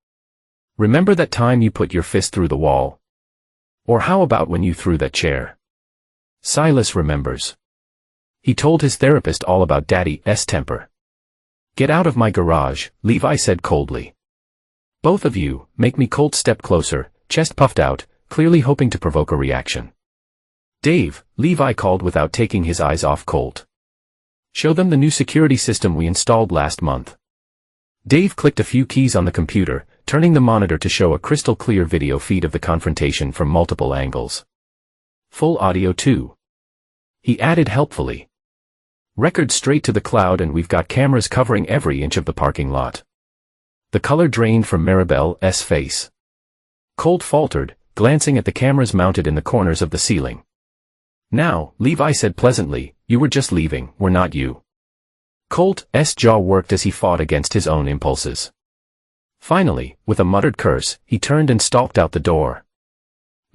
"Remember that time you put your fist through the wall? Or how about when you threw that chair?" Silas remembers. He told his therapist all about Daddy's temper. "Get out of my garage," Levi said coldly. "Both of you, make me." Colt stepped closer, chest puffed out, clearly hoping to provoke a reaction. "Dave," Levi called without taking his eyes off Colt. "Show them the new security system we installed last month." Dave clicked a few keys on the computer, turning the monitor to show a crystal-clear video feed of the confrontation from multiple angles. Full audio too. He added helpfully. "Record straight to the cloud and we've got cameras covering every inch of the parking lot." The color drained from Maribel's face. Colt faltered, glancing at the cameras mounted in the corners of the ceiling. "Now," Levi said pleasantly, "you were just leaving, were not you?" Colt's jaw worked as he fought against his own impulses. Finally, with a muttered curse, he turned and stalked out the door.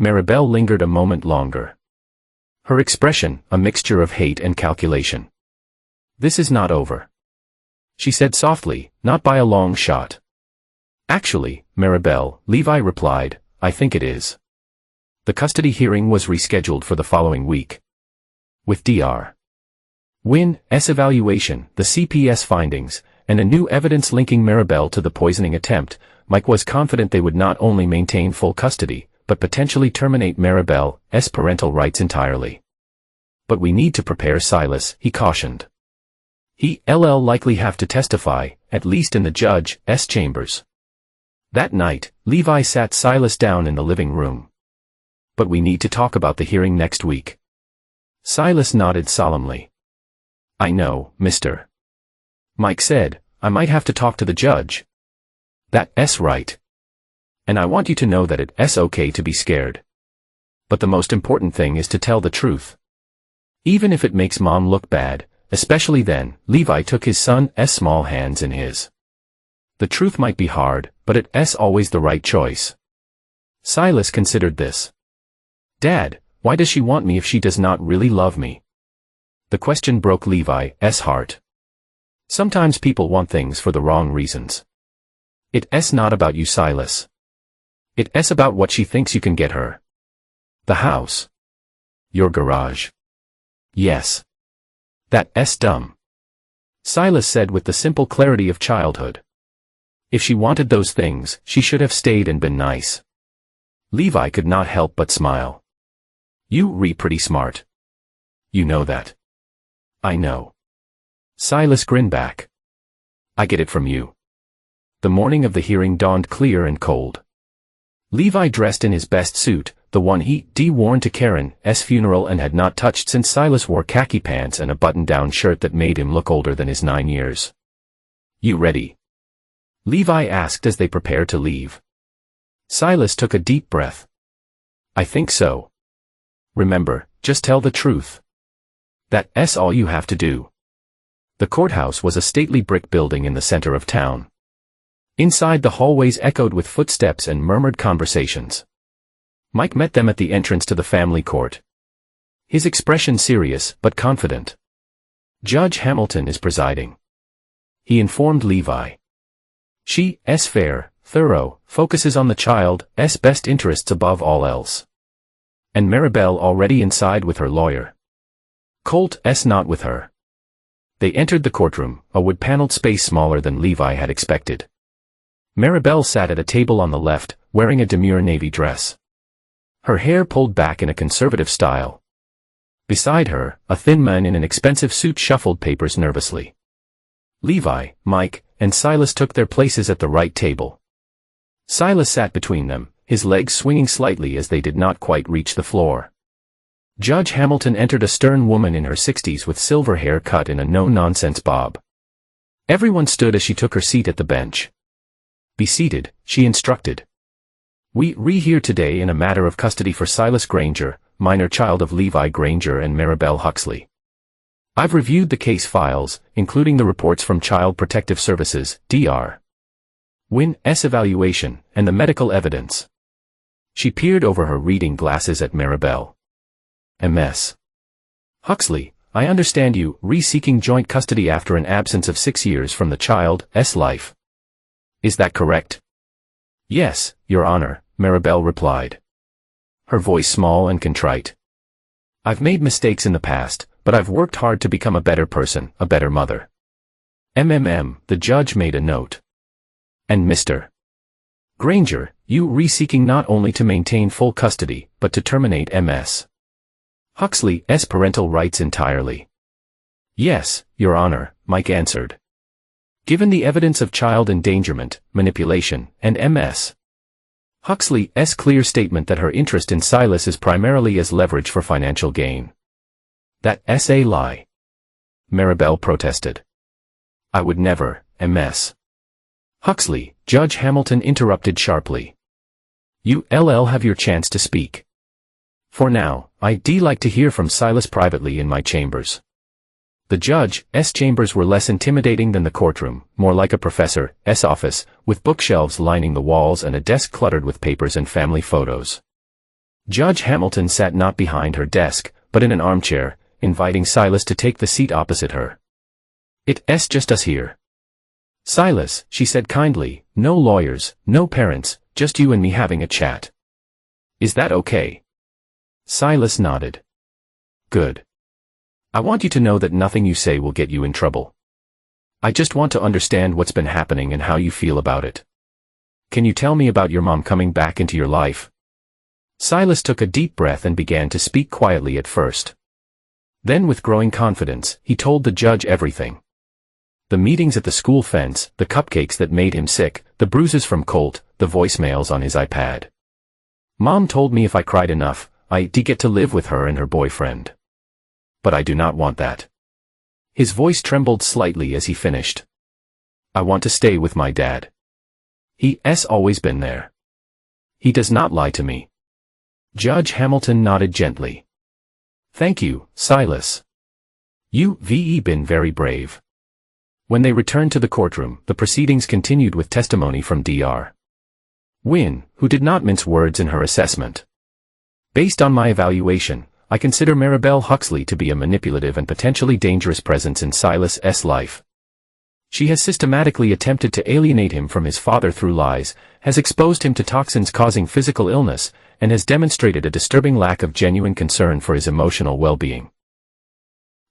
Maribel lingered a moment longer. Her expression, a mixture of hate and calculation. "This is not over," she said softly, "not by a long shot." "Actually, Maribel," Levi replied, "I think it is." The custody hearing was rescheduled for the following week. With Dr. Wynn's evaluation, the CPS findings, and a new evidence linking Maribel to the poisoning attempt, Mike was confident they would not only maintain full custody, but potentially terminate Maribel's parental rights entirely. "But we need to prepare Silas," he cautioned. He'll likely have to testify, at least in the judge's chambers. That night, Levi sat Silas down in the living room. "But we need to talk about the hearing next week." Silas nodded solemnly. "I know, Mr. Mike said, I might have to talk to the judge." "That's right. And I want you to know that it's okay to be scared. But the most important thing is to tell the truth. Even if it makes Mom look bad, especially then. Levi took his son's small hands in his. The truth might be hard, but it's always the right choice. Silas considered this. Dad, why does she want me if she does not really love me? The question broke Levi's heart. Sometimes people want things for the wrong reasons. It's not about you, Silas. It's about what she thinks you can get her. The house. Your garage. Yes. That's dumb. Silas said with the simple clarity of childhood. If she wanted those things, she should have stayed and been nice. Levi could not help but smile. You're pretty smart. You know that. I know. Silas grinned back. I get it from you. The morning of the hearing dawned clear and cold. Levi dressed in his best suit, the one he'd worn to Karen's funeral and had not touched since Silas wore khaki pants and a button-down shirt that made him look older than his 9 years. You ready? Levi asked as they prepared to leave. Silas took a deep breath. I think so. Remember, just tell the truth. That's all you have to do. The courthouse was a stately brick building in the center of town. Inside, the hallways echoed with footsteps and murmured conversations. Mike met them at the entrance to the family court. His expression serious but confident. Judge Hamilton is presiding. He informed Levi. She's fair, thorough, focuses on the child's best interests above all else. And Maribel already inside with her lawyer. Colt's not with her. They entered the courtroom, a wood-paneled space smaller than Levi had expected. Maribel sat at a table on the left, wearing a demure navy dress. Her hair pulled back in a conservative style. Beside her, a thin man in an expensive suit shuffled papers nervously. Levi, Mike, and Silas took their places at the right table. Silas sat between them, his legs swinging slightly as they did not quite reach the floor. Judge Hamilton entered, a stern woman in her 60s with silver hair cut in a no-nonsense bob. Everyone stood as she took her seat at the bench. Be seated, she instructed. We're here today in a matter of custody for Silas Granger, minor child of Levi Granger and Maribel Huxley. I've reviewed the case files, including the reports from Child Protective Services, Dr. Wynn's evaluation, and the medical evidence. She peered over her reading glasses at Maribel. Ms. Huxley, I understand you're seeking joint custody after an absence of 6 years from the child's life. Is that correct? Yes, Your Honor, Maribel replied. Her voice small and contrite. I've made mistakes in the past, but I've worked hard to become a better person, a better mother. The judge made a note. And Mr. Granger, you're seeking not only to maintain full custody, but to terminate Ms. Huxley's parental rights entirely. Yes, Your Honor, Mike answered. Given the evidence of child endangerment, manipulation, and Ms. Huxley's clear statement that her interest in Silas is primarily as leverage for financial gain. That's a lie. Maribel protested. I would never, Ms. Huxley, Judge Hamilton interrupted sharply. You'll have your chance to speak. For now, I'd like to hear from Silas privately in my chambers. The judge's chambers were less intimidating than the courtroom, more like a professor's office, with bookshelves lining the walls and a desk cluttered with papers and family photos. Judge Hamilton sat not behind her desk, but in an armchair, inviting Silas to take the seat opposite her. It's just us here. Silas, she said kindly, no lawyers, no parents, just you and me having a chat. Is that okay? Silas nodded. Good. I want you to know that nothing you say will get you in trouble. I just want to understand what's been happening and how you feel about it. Can you tell me about your mom coming back into your life? Silas took a deep breath and began to speak quietly at first. Then with growing confidence, he told the judge everything. The meetings at the school fence, the cupcakes that made him sick, the bruises from Colt, the voicemails on his iPad. Mom told me if I cried enough, I'd get to live with her and her boyfriend. But I do not want that. His voice trembled slightly as he finished. I want to stay with my dad. He's always been there. He does not lie to me. Judge Hamilton nodded gently. Thank you, Silas. You've been very brave. When they returned to the courtroom, the proceedings continued with testimony from Dr. Wynne, who did not mince words in her assessment. Based on my evaluation, I consider Maribel Huxley to be a manipulative and potentially dangerous presence in Silas's life. She has systematically attempted to alienate him from his father through lies, has exposed him to toxins causing physical illness, and has demonstrated a disturbing lack of genuine concern for his emotional well-being.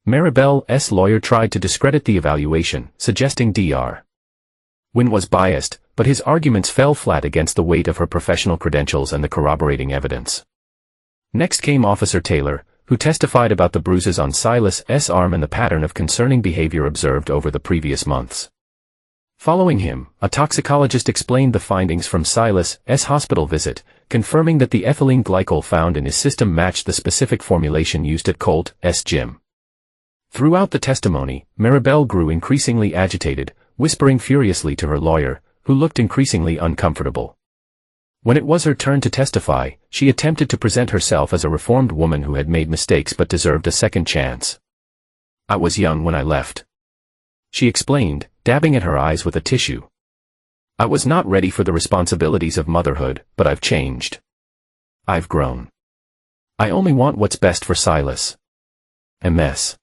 Maribel's lawyer tried to discredit the evaluation, suggesting Dr. Wynne was biased, but his arguments fell flat against the weight of her professional credentials and the corroborating evidence. Next came Officer Taylor, who testified about the bruises on Silas's arm and the pattern of concerning behavior observed over the previous months. Following him, a toxicologist explained the findings from Silas's hospital visit, confirming that the ethylene glycol found in his system matched the specific formulation used at Colt's gym. Throughout the testimony, Maribel grew increasingly agitated, whispering furiously to her lawyer, who looked increasingly uncomfortable. When it was her turn to testify, she attempted to present herself as a reformed woman who had made mistakes but deserved a second chance. I was young when I left, she explained, dabbing at her eyes with a tissue. I was not ready for the responsibilities of motherhood, but I've changed. I've grown. I only want what's best for Silas. Ms.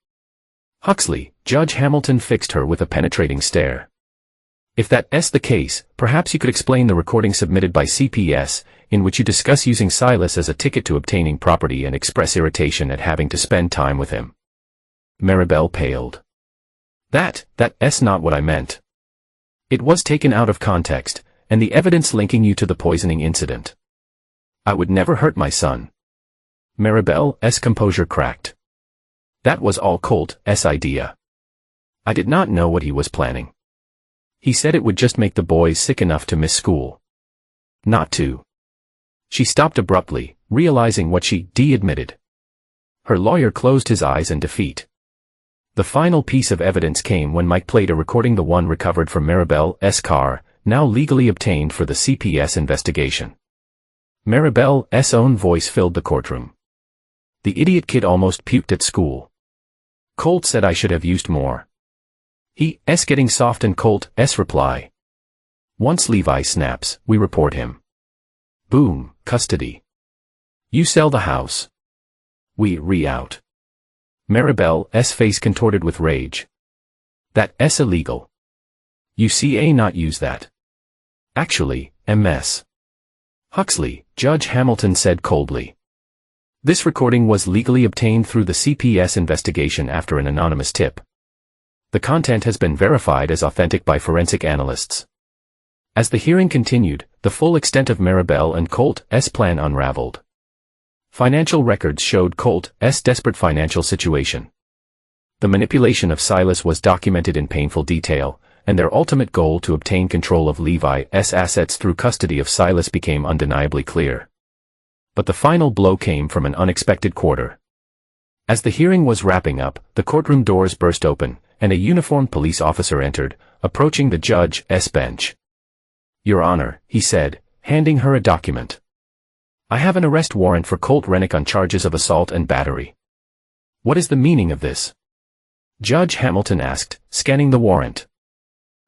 Huxley, Judge Hamilton fixed her with a penetrating stare. If that's the case, perhaps you could explain the recording submitted by CPS, in which you discuss using Silas as a ticket to obtaining property and express irritation at having to spend time with him. Maribel paled. That's not what I meant. It was taken out of context, and the evidence linking you to the poisoning incident. I would never hurt my son. Maribel's composure cracked. That was all Colt's idea. I did not know what he was planning. He said it would just make the boys sick enough to miss school. Not to. She stopped abruptly, realizing what she admitted. Her lawyer closed his eyes in defeat. The final piece of evidence came when Mike played a recording, the one recovered from Maribel's car, now legally obtained for the CPS investigation. Maribel's own voice filled the courtroom. The idiot kid almost puked at school. Colt said I should have used more. He's getting soft, and Colt's reply. Once Levi snaps, we report him. Boom, custody. You sell the house. We re-out. Maribel's face contorted with rage. That's illegal. You not use that. Actually, Ms. Huxley, Judge Hamilton said coldly. This recording was legally obtained through the CPS investigation after an anonymous tip. The content has been verified as authentic by forensic analysts. As the hearing continued, the full extent of Maribel and Colt's plan unraveled. Financial records showed Colt's desperate financial situation. The manipulation of Silas was documented in painful detail, and their ultimate goal to obtain control of Levi's assets through custody of Silas became undeniably clear. But the final blow came from an unexpected quarter. As the hearing was wrapping up, the courtroom doors burst open, and a uniformed police officer entered, approaching the judge's bench. Your Honor, he said, handing her a document. I have an arrest warrant for Colt Rennick on charges of assault and battery. What is the meaning of this? Judge Hamilton asked, scanning the warrant.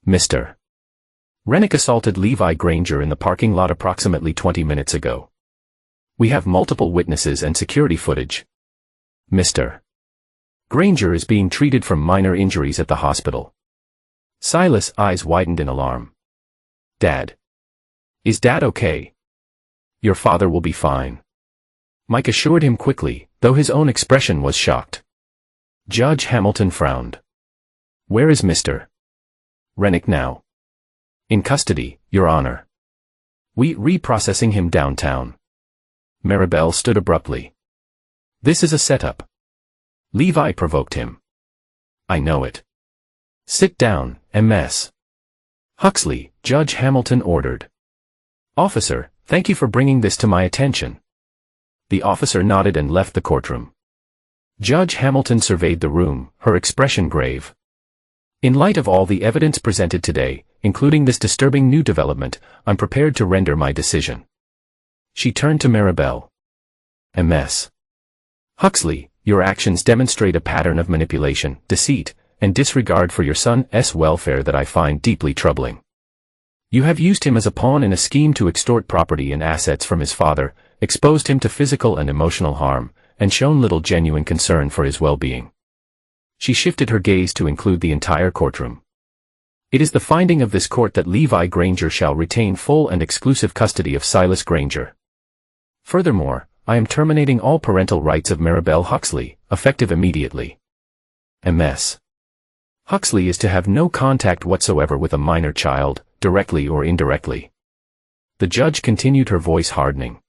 Mr. Rennick assaulted Levi Granger in the parking lot approximately 20 minutes ago. We have multiple witnesses and security footage. Mr. Granger is being treated for minor injuries at the hospital. Silas' eyes widened in alarm. Dad. Is Dad okay? Your father will be fine. Mike assured him quickly, though his own expression was shocked. Judge Hamilton frowned. Where is Mr. Rennick now? In custody, Your Honor. We reprocessing him downtown. Maribel stood abruptly. This is a setup. Levi provoked him. I know it. Sit down, Ms. Huxley, Judge Hamilton ordered. Officer, thank you for bringing this to my attention. The officer nodded and left the courtroom. Judge Hamilton surveyed the room, her expression grave. In light of all the evidence presented today, including this disturbing new development, I'm prepared to render my decision. She turned to Maribel. MS. Huxley, your actions demonstrate a pattern of manipulation, deceit, and disregard for your son's welfare that I find deeply troubling. You have used him as a pawn in a scheme to extort property and assets from his father, exposed him to physical and emotional harm, and shown little genuine concern for his well-being. She shifted her gaze to include the entire courtroom. It is the finding of this court that Levi Granger shall retain full and exclusive custody of Silas Granger. Furthermore, I am terminating all parental rights of Maribel Huxley, effective immediately. MS. Huxley is to have no contact whatsoever with a minor child, directly or indirectly. The judge continued, her voice hardening.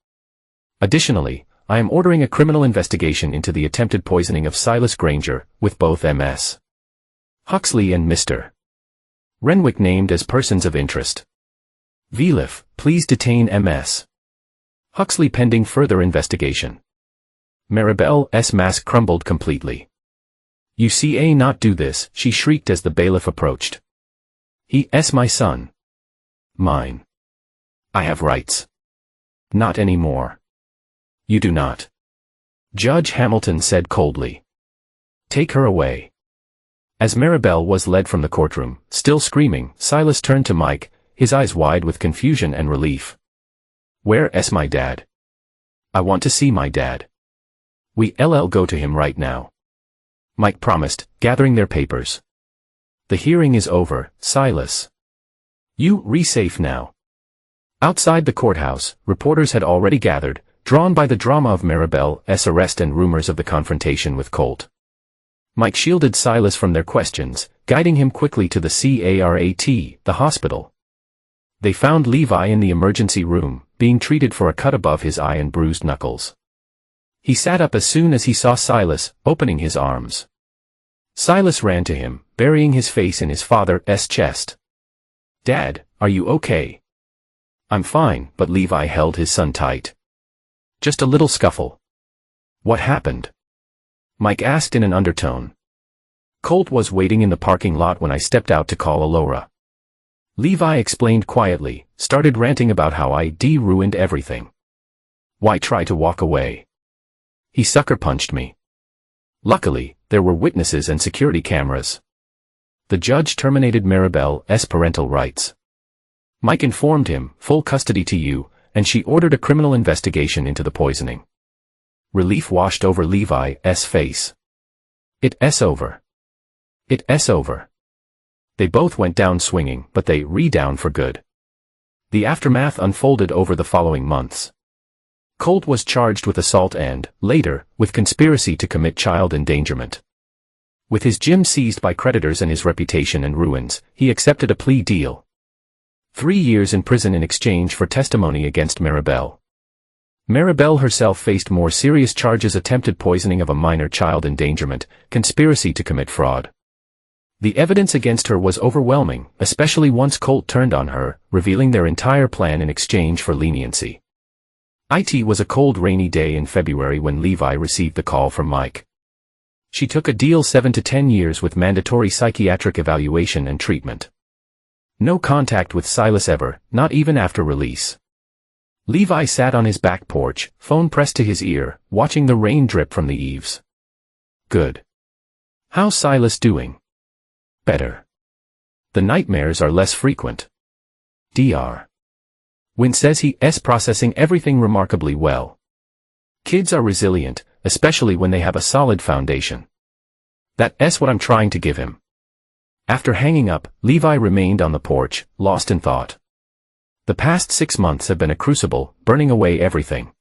Additionally, I am ordering a criminal investigation into the attempted poisoning of Silas Granger, with both MS. Huxley and Mr. Renwick named as persons of interest. Vliff, please detain MS. Huxley pending further investigation. Maribel's mask crumbled completely. You see not do this, she shrieked as the bailiff approached. He's my son. Mine. I have rights. Not anymore. You do not. Judge Hamilton said coldly. Take her away. As Maribel was led from the courtroom, still screaming, Silas turned to Mike, his eyes wide with confusion and relief. Where's my dad? I want to see my dad. We'll go to him right now. Mike promised, gathering their papers. The hearing is over, Silas. You're safe now. Outside the courthouse, reporters had already gathered, drawn by the drama of Maribel's arrest and rumors of the confrontation with Colt. Mike shielded Silas from their questions, guiding him quickly to the CARAT, the hospital. They found Levi in the emergency room, being treated for a cut above his eye and bruised knuckles. He sat up as soon as he saw Silas, opening his arms. Silas ran to him, burying his face in his father's chest. Dad, are you okay? I'm fine, but Levi held his son tight. Just a little scuffle. What happened? Mike asked in an undertone. Colt was waiting in the parking lot when I stepped out to call Alora. Levi explained quietly, started ranting about how I'd ruined everything. Why try to walk away? He sucker punched me. Luckily, there were witnesses and security cameras. The judge terminated Maribel's parental rights. Mike informed him, full custody to you, and she ordered a criminal investigation into the poisoning. Relief washed over Levi's face. It's over. It's over. They both went down swinging, but they re-down for good. The aftermath unfolded over the following months. Colt was charged with assault and, later, with conspiracy to commit child endangerment. With his gym seized by creditors and his reputation in ruins, he accepted a plea deal. 3 years in prison in exchange for testimony against Maribel. Maribel herself faced more serious charges: attempted poisoning of a minor, child endangerment, conspiracy to commit fraud. The evidence against her was overwhelming, especially once Colt turned on her, revealing their entire plan in exchange for leniency. It was a cold, rainy day in February when Levi received the call from Mike. She took a deal 7 to 10 years with mandatory psychiatric evaluation and treatment. No contact with Silas ever, not even after release. Levi sat on his back porch, phone pressed to his ear, watching the rain drip from the eaves. Good. How's Silas doing? Better. The nightmares are less frequent. Dr. Wynn says he's processing everything remarkably well. Kids are resilient, especially when they have a solid foundation. That's what I'm trying to give him. After hanging up, Levi remained on the porch, lost in thought. The past 6 months have been a crucible, burning away everything.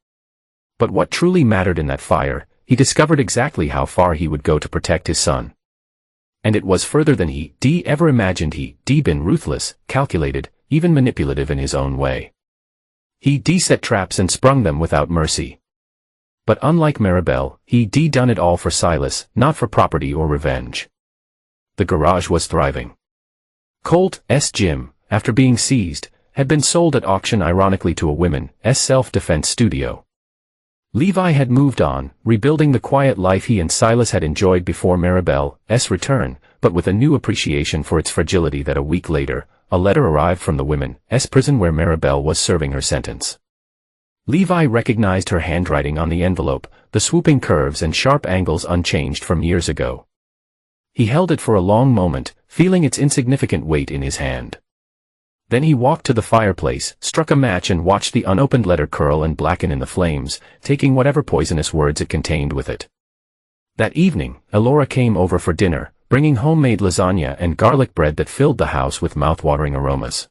But what truly mattered in that fire, he discovered exactly how far he would go to protect his son. And it was further than he'd ever imagined. He'd been ruthless, calculated, even manipulative in his own way. He'd set traps and sprung them without mercy. But unlike Maribel, he'd done it all for Silas, not for property or revenge. The garage was thriving. Colt's gym, after being seized, had been sold at auction, ironically to a women's self-defense studio. Levi had moved on, rebuilding the quiet life he and Silas had enjoyed before Maribel's return, but with a new appreciation for its fragility. That a week later, a letter arrived from the women's prison where Maribel was serving her sentence. Levi recognized her handwriting on the envelope, the swooping curves and sharp angles unchanged from years ago. He held it for a long moment, feeling its insignificant weight in his hand. Then he walked to the fireplace, struck a match and watched the unopened letter curl and blacken in the flames, taking whatever poisonous words it contained with it. That evening, Elora came over for dinner, bringing homemade lasagna and garlic bread that filled the house with mouth-watering aromas.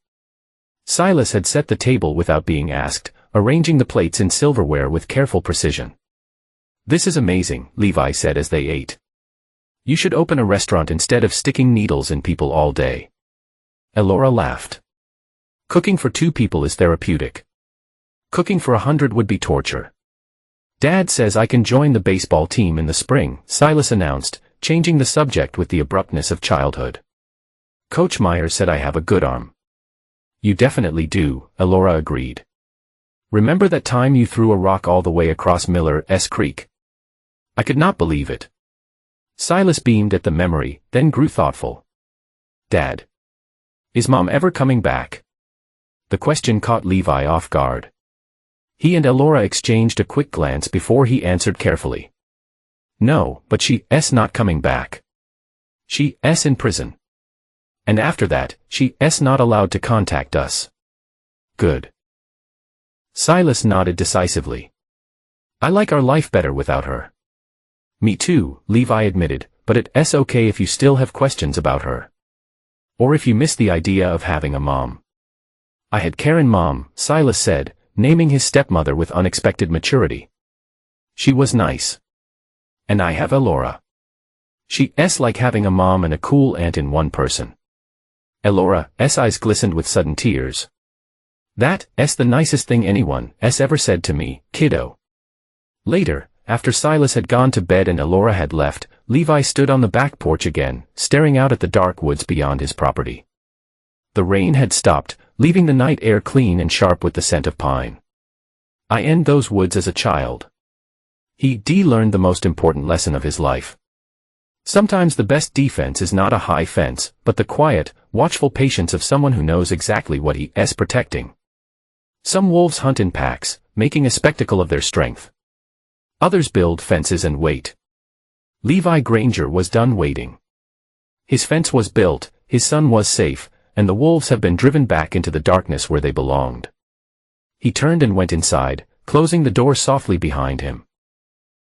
Silas had set the table without being asked, arranging the plates in silverware with careful precision. "This is amazing," Levi said as they ate. "You should open a restaurant instead of sticking needles in people all day." Elora laughed. "Cooking for 2 people is therapeutic. Cooking for 100 would be torture." "Dad says I can join the baseball team in the spring," Silas announced, changing the subject with the abruptness of childhood. "Coach Meyer said I have a good arm." "You definitely do," Elora agreed. "Remember that time you threw a rock all the way across Miller's Creek?" I could not believe it. Silas beamed at the memory, then grew thoughtful. "Dad, is Mom ever coming back?" The question caught Levi off guard. He and Elora exchanged a quick glance before he answered carefully. "No, but she's not coming back. She's in prison. And after that, she's not allowed to contact us." "Good." Silas nodded decisively. "I like our life better without her." "Me too," Levi admitted, "but it's okay if you still have questions about her. Or if you miss the idea of having a mom." "I had Karen Mom," Silas said, naming his stepmother with unexpected maturity. "She was nice. And I have Elora. She's like having a mom and a cool aunt in one person." Elora's eyes glistened with sudden tears. "That's the nicest thing anyone's ever said to me, kiddo." Later, after Silas had gone to bed and Elora had left, Levi stood on the back porch again, staring out at the dark woods beyond his property. The rain had stopped, leaving the night air clean and sharp with the scent of pine. "I end those woods as a child." He learned the most important lesson of his life. Sometimes the best defense is not a high fence, but the quiet, watchful patience of someone who knows exactly what he's protecting. Some wolves hunt in packs, making a spectacle of their strength. Others build fences and wait. Levi Granger was done waiting. His fence was built, his son was safe, and the wolves have been driven back into the darkness where they belonged. He turned and went inside, closing the door softly behind him.